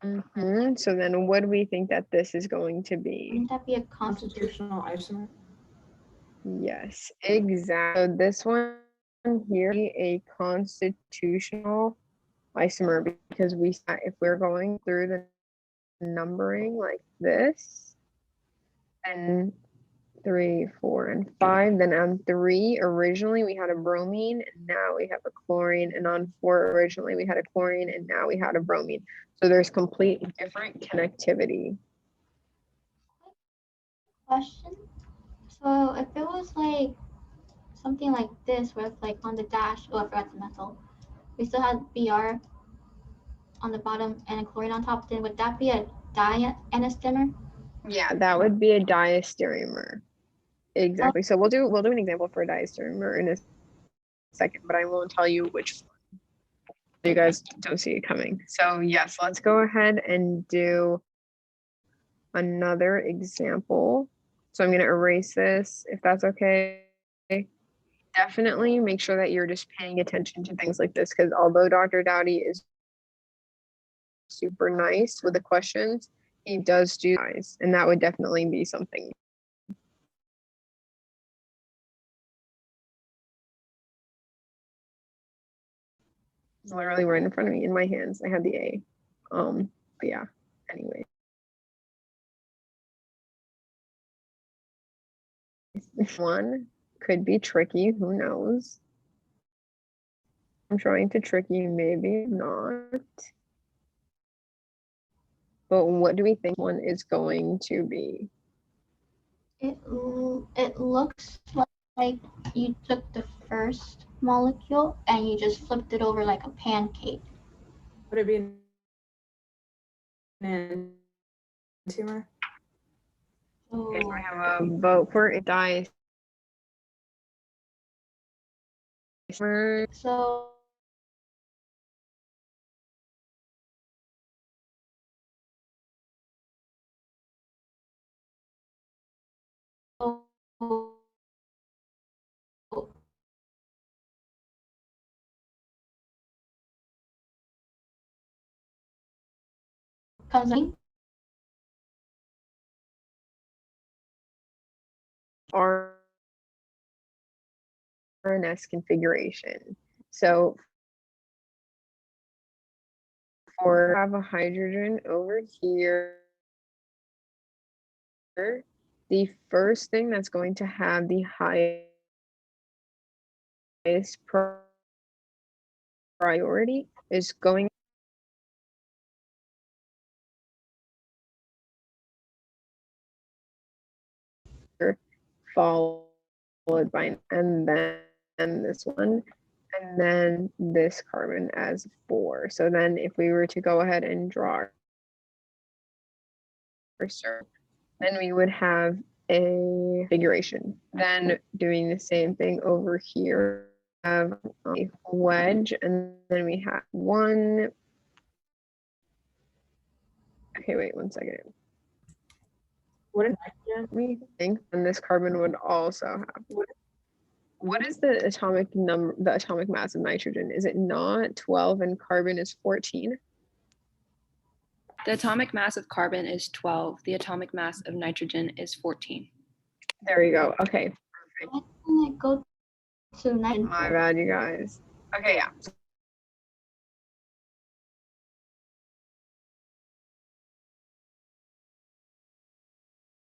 S1: So then what do we think that this is going to be?
S2: Wouldn't that be a constitutional?
S4: Constitutional isomer.
S1: Yes, exactly. So this one here is a constitutional isomer, because if we're going through the numbering like this, and 3, 4, and 5, then on 3 originally we had a bromine, and now we have a chlorine, and on 4 originally we had a chlorine, and now we had a bromine. So there's complete different connectivity.
S2: Question. So if it was like something like this, where it's like on the dash, oh, I forgot the methyl. We still had Br on the bottom and a chlorine on top. Then would that be a diastereomer?
S1: Yeah, that would be a diastereomer. Exactly. So we'll do an example for a diastereomer in a second, but I won't tell you which one. You guys don't see it coming. So yes, let's go ahead and do another example. So I'm going to erase this, if that's okay. Definitely make sure that you're just paying attention to things like this, because although Dr. Dowdy is super nice with the questions, he does do eyes, and that would definitely be something. It's literally right in front of me in my hands. I had the A. But yeah, anyway. This one could be tricky, who knows? I'm trying to trick you, maybe not. But what do we think one is going to be?
S2: It looks like you took the first molecule and you just flipped it over like a pancake.
S4: Would it be an enantiomer?
S1: Okay, so
S2: So
S1: I have a vote for a diastereomer.
S2: so comes in.
S1: RNS configuration. So for have a hydrogen over here, the first thing that's going to have the highest priority is going followed by, and then this one, and then this carbon as 4. So then if we were to go ahead and draw our circle, then we would have a configuration. Then doing the same thing over here, have a wedge, and then we have one. Okay, wait 1 second.
S4: What an
S1: Let me think. And this carbon would also have. What is the atomic number, the atomic mass of nitrogen? Is it not 12 and carbon is 14?
S6: The atomic mass of carbon is 12. The atomic mass of nitrogen is 14.
S1: There you go. Okay.
S2: Why didn't it go to nitrogen?
S1: My bad, you guys. Okay, yeah.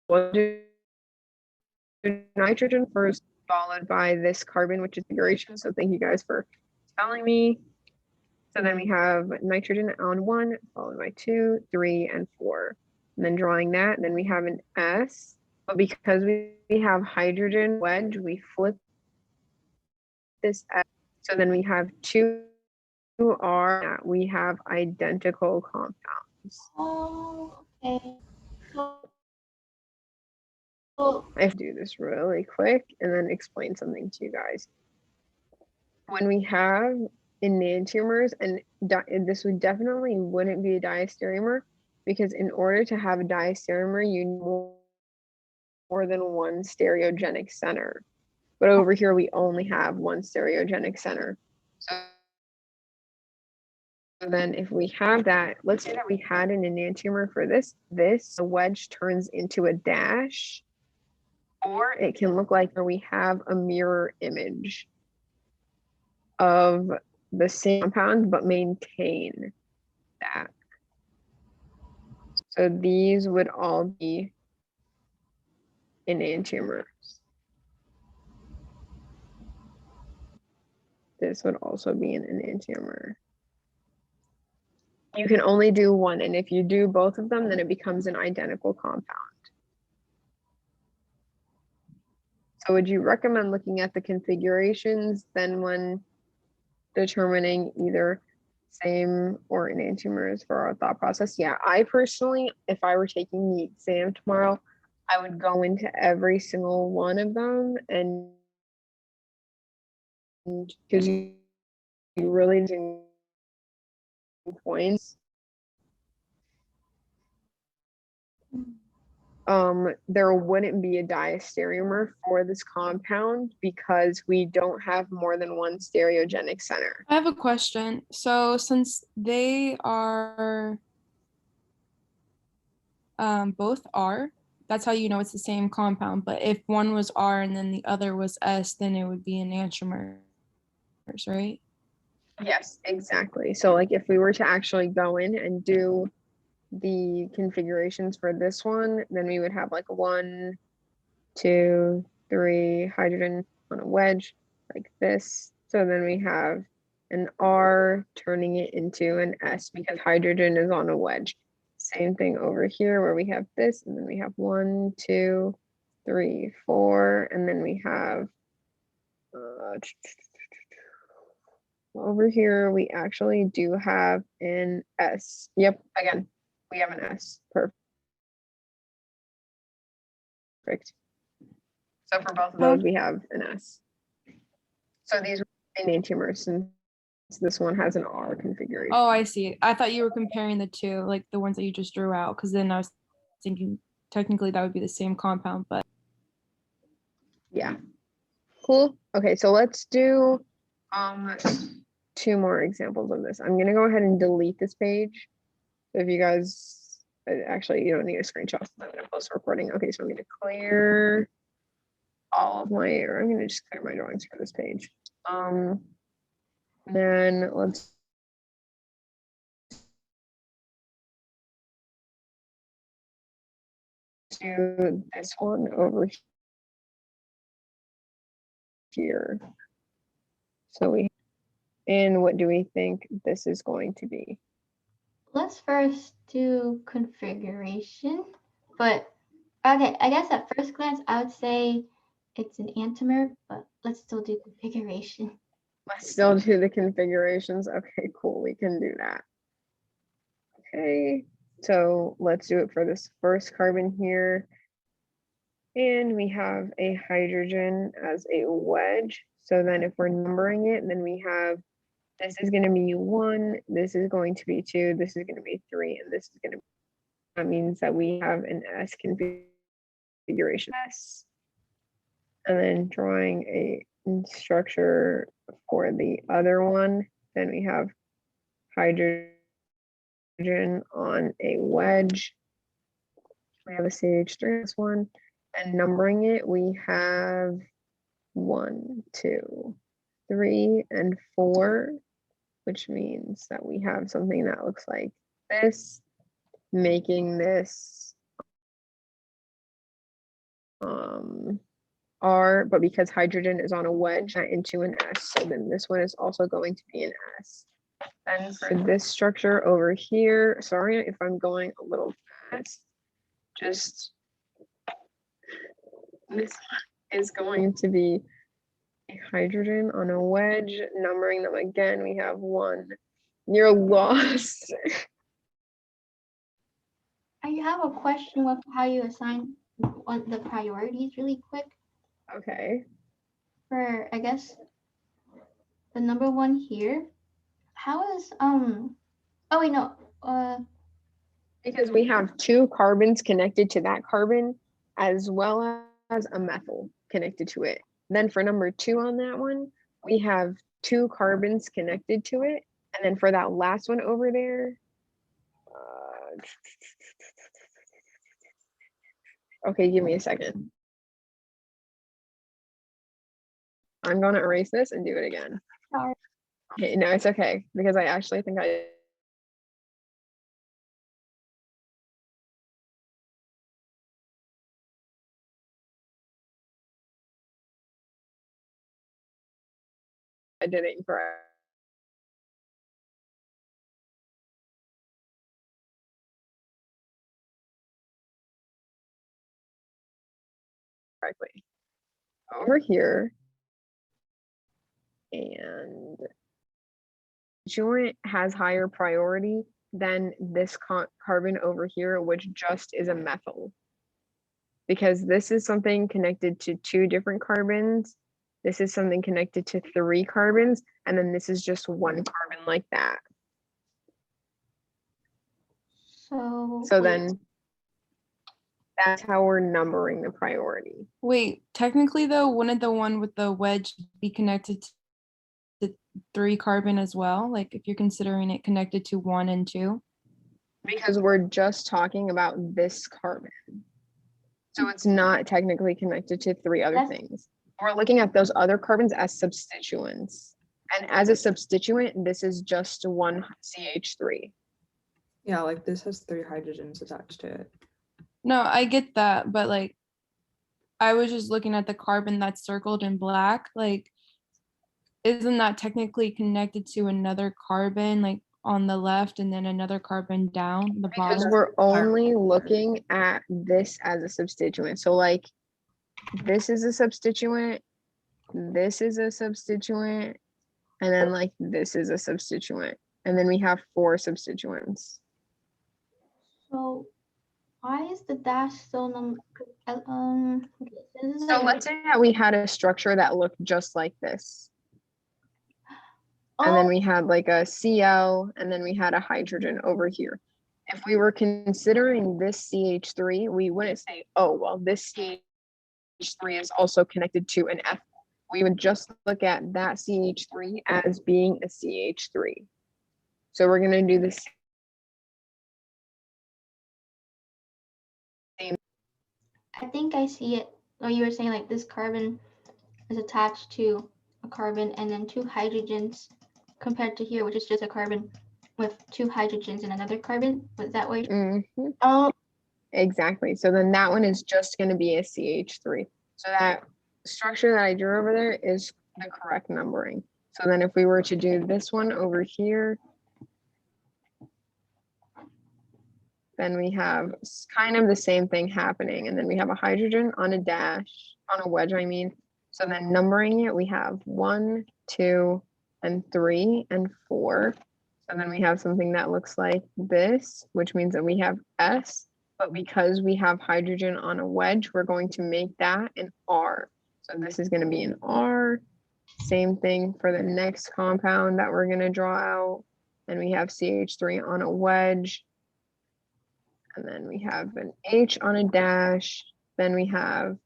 S1: We'll do nitrogen first, followed by this carbon, which is configuration. So thank you guys for telling me. So then we have nitrogen on 1, followed by 2, 3, and 4. And then drawing that, then we have an S. But because we have hydrogen wedge, we flip this S. So then we have 2 R. We have identical compounds.
S2: Oh, okay.
S1: I have to do this really quick and then explain something to you guys. When we have enantiomers, and this would definitely wouldn't be a diastereomer, because in order to have a diastereomer, you need more than one stereogenic center. But over here, we only have one stereogenic center. So then if we have that, let's say that we had an enantiomer for this the wedge turns into a dash, or it can look like we have a mirror image of the same compound but maintain that. So these would all be enantiomers. This would also be an enantiomer. You can only do one, and if you do both of them, then it becomes an identical compound. So would you recommend looking at the configurations then when determining either same or enantiomers for our thought process? Yeah, I personally, if I were taking the exam tomorrow, I would go into every single one of them, and because you really do points. There wouldn't be a diastereomer for this compound because we don't have more than one stereogenic center.
S5: I have a question. So since they are both R, that's how you know it's the same compound. But if one was R and then the other was S, then it would be enantiomers, right?
S1: Yes, exactly. So like if we were to actually go in and do the configurations for this one, then we would have like 1, 2, 3 hydrogen on a wedge like this. So then we have an R turning it into an S because hydrogen is on a wedge. Same thing over here where we have this, and then we have 1, 2, 3, 4, and then we have over here we actually do have an S. Yep, again, we have an S. Perfect. So for both of those, we have an S. So these are enantiomers, since this one has an R configuration.
S5: Oh, I see. I thought you were comparing the two, like the ones that you just drew out, because then I was thinking technically that would be the same compound, but
S1: Yeah. Cool. Okay, so let's do 2 more examples of this. I'm gonna go ahead and delete this page. So if you guys, actually, you don't need a screenshot. I'm gonna post recording. Okay, so I'm gonna clear all of my, or I'm gonna just clear my drawings for this page. Then let's do this one over here. So and what do we think this is going to be?
S2: Let's first do configuration. But okay, I guess at first glance I would say it's an enantiomer, but let's still do configuration.
S1: Let's still do the configurations. Okay, cool. We can do that. Okay, so let's do it for this first carbon here. And we have a hydrogen as a wedge. So then if we're numbering it, then we have, this is going to be 1, this is going to be 2, this is going to be 3, and this is going to be, that means that we have an S configuration S. And then drawing a structure for the other one, then we have hydrogen on a wedge. We have a CH3 this one, and numbering it, we have 1, 2, 3, and 4, which means that we have something that looks like this, making this R, but because hydrogen is on a wedge into an S, so then this one is also going to be an S. And for this structure over here, sorry if I'm going a little fast, just this is going to be a hydrogen on a wedge, numbering them again, we have 1. You're lost.
S2: I have a question with how you assign the priorities really quick.
S1: Okay.
S2: For, I guess, the number 1 here. How is, oh wait, no,
S1: Because we have 2 carbons connected to that carbon, as well as a methyl connected to it. Then for number 2 on that one, we have 2 carbons connected to it. And then for that last one over there, okay, give me a second. I'm gonna erase this and do it again.
S2: sorry.
S1: Okay, no, it's okay, because I actually think I did it incorrectly. Over here, and joint has higher priority than this carbon over here, which just is a methyl. Because this is something connected to 2 different carbons. This is something connected to 3 carbons, and then this is just 1 carbon like that. So
S2: wait,
S1: then that's how we're numbering the priority.
S5: Wait, technically though, wouldn't the one with the wedge be connected to 3 carbon as well? Like if you're considering it connected to 1 and 2?
S1: Because we're just talking about this carbon. So it's not technically connected to 3 other
S2: That's-
S1: things. We're looking at those other carbons as substituents. And as a substituent, this is just 1 CH3.
S4: Yeah, like this has 3 hydrogens attached to it.
S5: No, I get that, but like I was just looking at the carbon that's circled in black. Like, isn't that technically connected to another carbon, like on the left, and then another carbon down the
S1: Because
S5: bottom?
S1: we're only looking at this as a substituent. So like this is a substituent, this is a substituent, and then like this is a substituent. And then we have 4 substituents.
S2: So why is the dash still okay, this is
S1: So
S2: like,
S1: let's say that we had a structure that looked just like this. And then we had like a Cl, and then we had a hydrogen over here. If we were considering this CH3, we wouldn't say, oh, well, this CH3 is also connected to an F. We would just look at that CH3 as being a CH3. So we're going to do this.
S2: I think I see it. Oh, you were saying like this carbon is attached to a carbon and then 2 hydrogens compared to here, which is just a carbon with 2 hydrogens and another carbon. Was that way?
S1: Mm-hmm.
S2: Oh,
S1: Exactly. So then that one is just going to be a CH3. So that structure that I drew over there is the correct numbering. So then if we were to do this one over here, then we have kind of the same thing happening. And then we have a hydrogen on a dash, on a wedge, I mean. So then numbering it, we have 1, 2, and 3, and 4. So then we have something that looks like this, which means that we have S. But because we have hydrogen on a wedge, we're going to make that an R. So this is going to be an R. Same thing for the next compound that we're going to draw out. And we have CH3 on a wedge. And then we have an H on a dash. Then we have,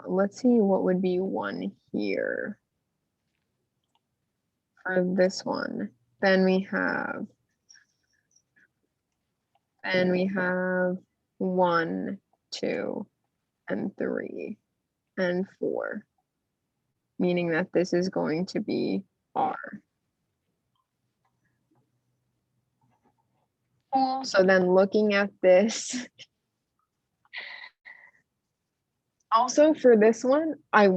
S1: let's see what would be 1 here for this one. Then we have Then we have 1, 2, and 3, and 4, meaning that this is going to be R. So then looking at this, also for this one, I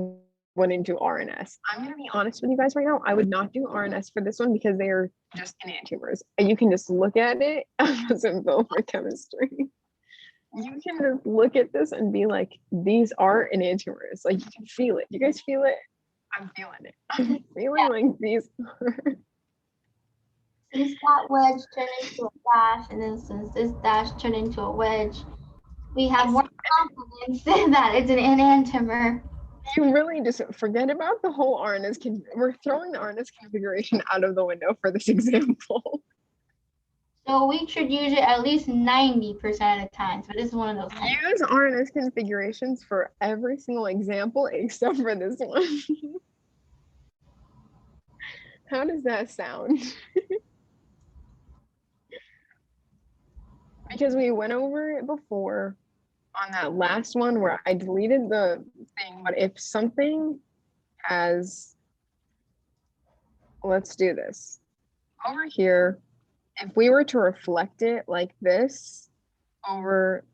S1: wouldn't do R and S. I'm going to be honest with you guys right now. I would not do R and S for this one because they are just enantiomers. And you can just look at it. I wasn't built for chemistry. You can just look at this and be like, these are enantiomers. Like you can feel it. You guys feel it? I'm feeling it. I'm feeling like these are.
S2: Since that wedge turned into a dash, and then since this dash turned into a wedge, we have more confidence that it's an enantiomer.
S1: You really just forget about the whole RNS. We're throwing the RNS configuration out of the window for this example.
S2: So we should use it at least 90% of the time. So this is one of those times.
S1: Use RNS configurations for every single example except for this one. How does that sound? Because we went over it before on that last one where I deleted the thing, but if something has, let's do this. Over here, if we were to reflect it like this over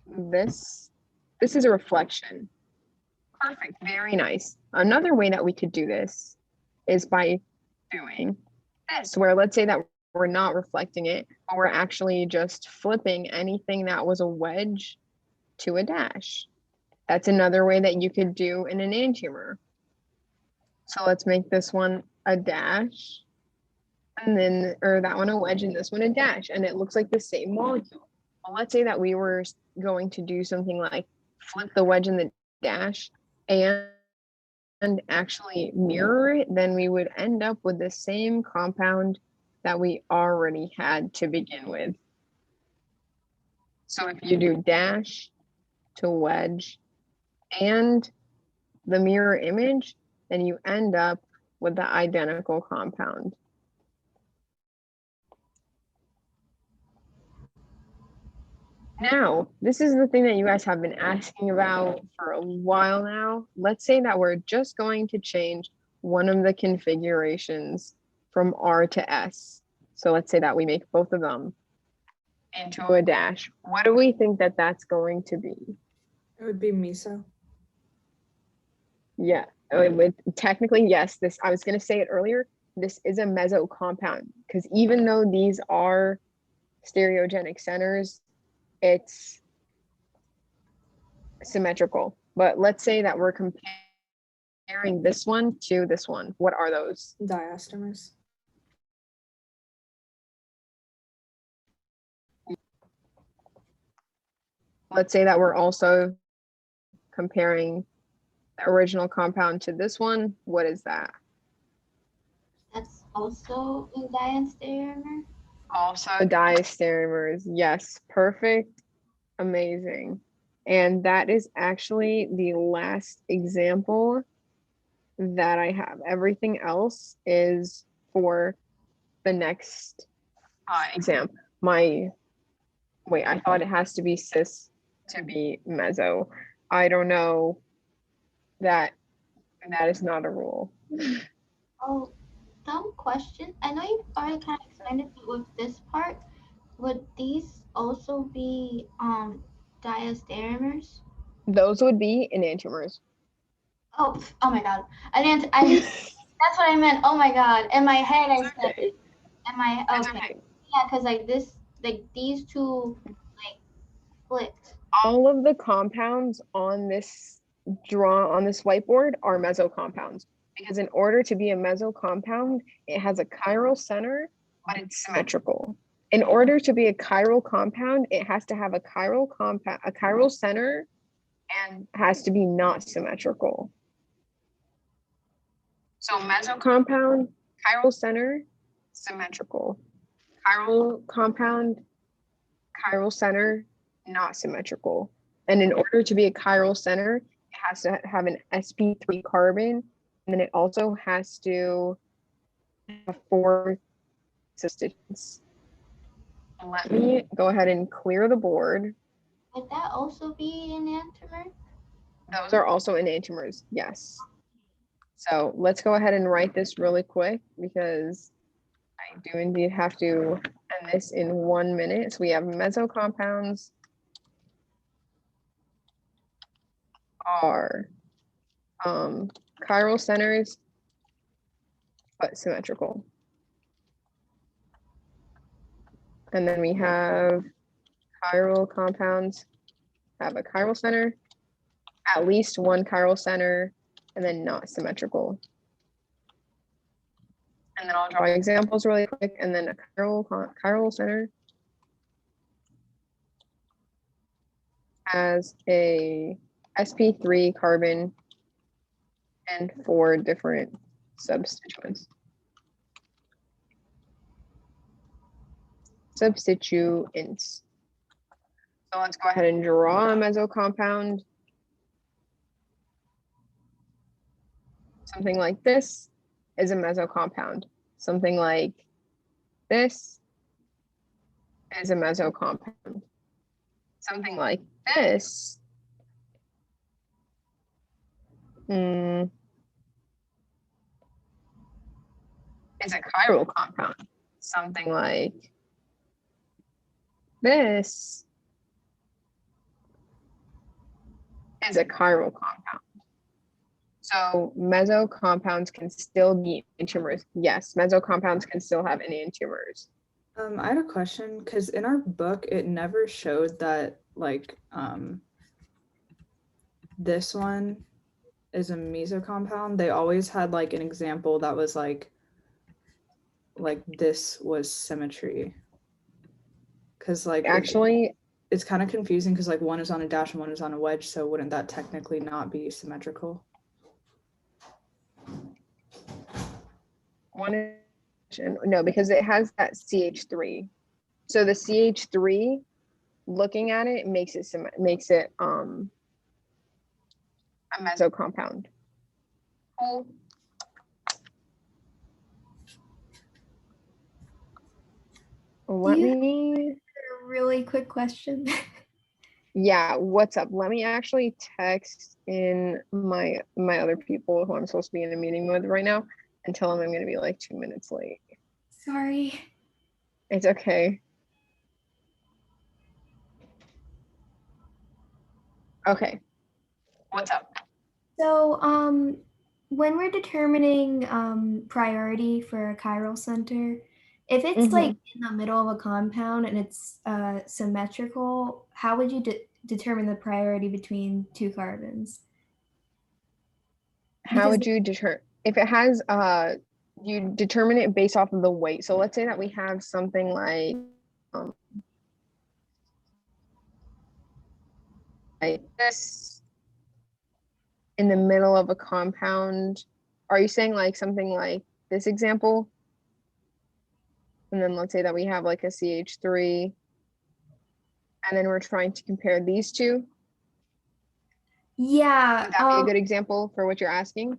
S1: this is a reflection. Perfect, very nice. Another way that we could do this is by doing this, where let's say that we're not reflecting it, but we're actually just flipping anything that was a wedge to a dash. That's another way that you could do an enantiomer. So let's make this one a dash, and then, or that one a wedge, and this one a dash, and it looks like the same molecule. Well, let's say that we were going to do something like flip the wedge and the dash and actually mirror it, then we would end up with the same compound that we already had to begin with. So if you do dash to wedge and the mirror image, then you end up with the identical compound. Now, this is the thing that you guys have been asking about for a while now. Let's say that we're just going to change one of the configurations from R to S. So let's say that we make both of them into a dash. What do we think that that's going to be?
S4: It would be Meso.
S1: Yeah, it would, technically, yes. This, I was going to say it earlier, this is a meso compound because even though these are stereogenic centers, it's symmetrical. But let's say that we're comparing this one to this one. What are those?
S4: Diastomers.
S1: Let's say that we're also comparing the original compound to this one. What is that?
S2: That's also a diastereomer.
S1: Also diastereomers. Yes, perfect. Amazing. And that is actually the last example that I have. Everything else is for the next exam. Wait, I thought it has to be cis to be meso. I don't know. That is not a rule.
S2: Oh, dumb question. I know you've already kind of explained it, but with this part, would these also be diastereomers?
S1: Those would be enantiomers.
S2: Oh my god. That's what I meant. Oh my god. In my head I said
S1: Okay.
S2: okay. Yeah, because like this, like these two like flipped.
S1: All of the compounds on this whiteboard are meso compounds, because in order to be a meso compound, it has a chiral center, but it's symmetrical. In order to be a chiral compound, it has to have a chiral center, and has to be not symmetrical. So meso compound, chiral center, symmetrical. Chiral compound, chiral center, not symmetrical. And in order to be a chiral center, it has to have an sp3 carbon, and then it also has to 4 substituents. Let me go ahead and clear the board.
S2: Would that also be an enantiomer?
S1: Those are also enantiomers, yes. So let's go ahead and write this really quick because I do indeed have to end this in 1 minute. So we have meso compounds are chiral centers, but symmetrical. And then we have chiral compounds have a chiral center, at least one chiral center, and then not symmetrical. And then I'll draw examples really quick, and then a chiral center has a sp3 carbon and 4 different substituents. Substituents. So let's go ahead and draw a meso compound. Something like this is a meso compound. Something like this is a meso compound. Something like this is a chiral compound. Something like this is a chiral compound. So meso compounds can still be enantiomers. Yes, meso compounds can still have enantiomers.
S4: I had a question because in our book it never showed that like this one is a meso compound. They always had like an example that was like this was symmetry. Because like
S1: Actually,
S4: it's kind of confusing because like one is on a dash and one is on a wedge, so wouldn't that technically not be symmetrical?
S1: one is, no, because it has that CH3. So the CH3, looking at it, makes it a meso compound. Cool. Let me.
S8: A really quick question.
S1: Yeah, what's up? Let me actually text in my other people who I'm supposed to be in a meeting with right now and tell them I'm going to be like 2 minutes late.
S8: Sorry.
S1: It's okay. Okay. What's up?
S8: So, when we're determining priority for a chiral center, if it's like in the middle of a compound and it's symmetrical, how would you determine the priority between 2 carbons?
S1: How would you determine if it has you determine it based off of the weight. So let's say that we have something like this in the middle of a compound. Are you saying like something like this example? And then let's say that we have like a CH3 and then we're trying to compare these two.
S8: Yeah.
S1: Would that be a good example for what you're asking?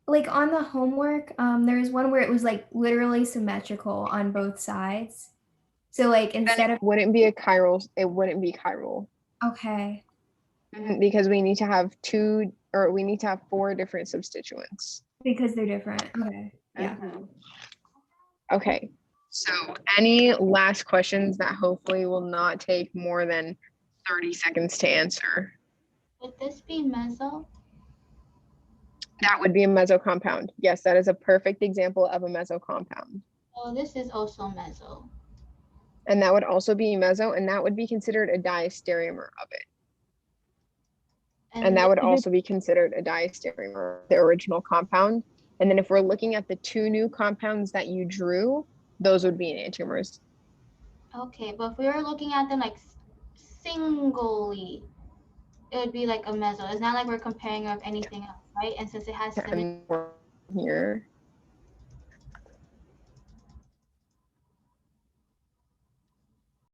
S8: Like on the homework, there was one where it was like literally symmetrical on both sides. So like instead of
S1: wouldn't be a chiral, it wouldn't be chiral.
S8: Okay.
S1: Because we need to have 4 different substituents.
S8: Because they're different. Okay. Yeah.
S1: Okay. So any last questions that hopefully will not take more than 30 seconds to answer?
S2: Would this be meso?
S1: That would be a meso compound. Yes, that is a perfect example of a meso compound.
S2: Oh, this is also meso.
S1: And that would also be meso, and that would be considered a diastereomer of it. And that would also be considered a diastereomer, the original compound. And then if we're looking at the 2 new compounds that you drew, those would be enantiomers.
S2: Okay, but if we were looking at them like singly, it would be like a meso. It's not like we're comparing with anything else, right? And since it has
S1: Here.